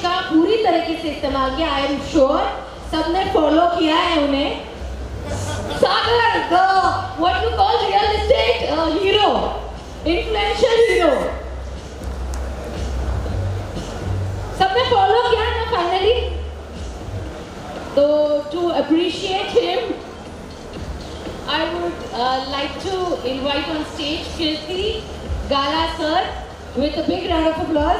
का पूरी तरीके से इस्तेमाल किया. I am sure सबने follow किया है उन्हें. Sagar the what you call real estate hero, influential hero, सबने फॉलो किया ना फाइनली. तो to appreciate him I would like to invite on stage Kirti Gala sir with a big round of applause.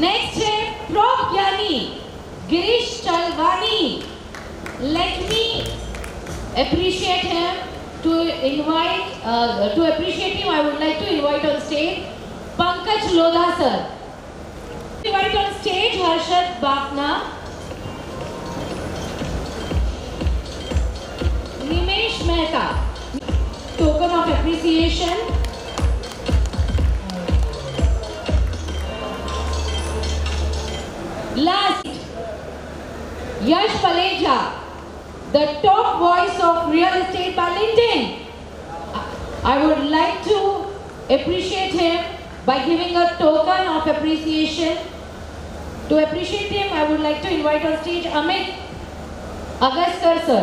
Next है Prof Gyani Girish Chalwani. Let me appreciate him. To appreciate him, I would like to invite on stage Pankaj Lodha sir. Invite on stage Harshad Bapna, Nimesh Mehta. Token of appreciation. Last, Yash Paleja, the top voice of real estate by LinkedIn. I would like to appreciate him by giving a token of appreciation. To appreciate him, I would like to invite on stage Amit Agaskar sir.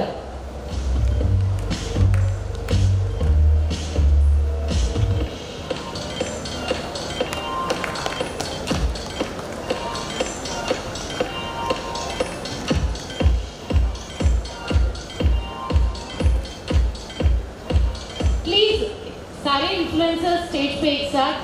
सारे influencers stage पे एक साथ.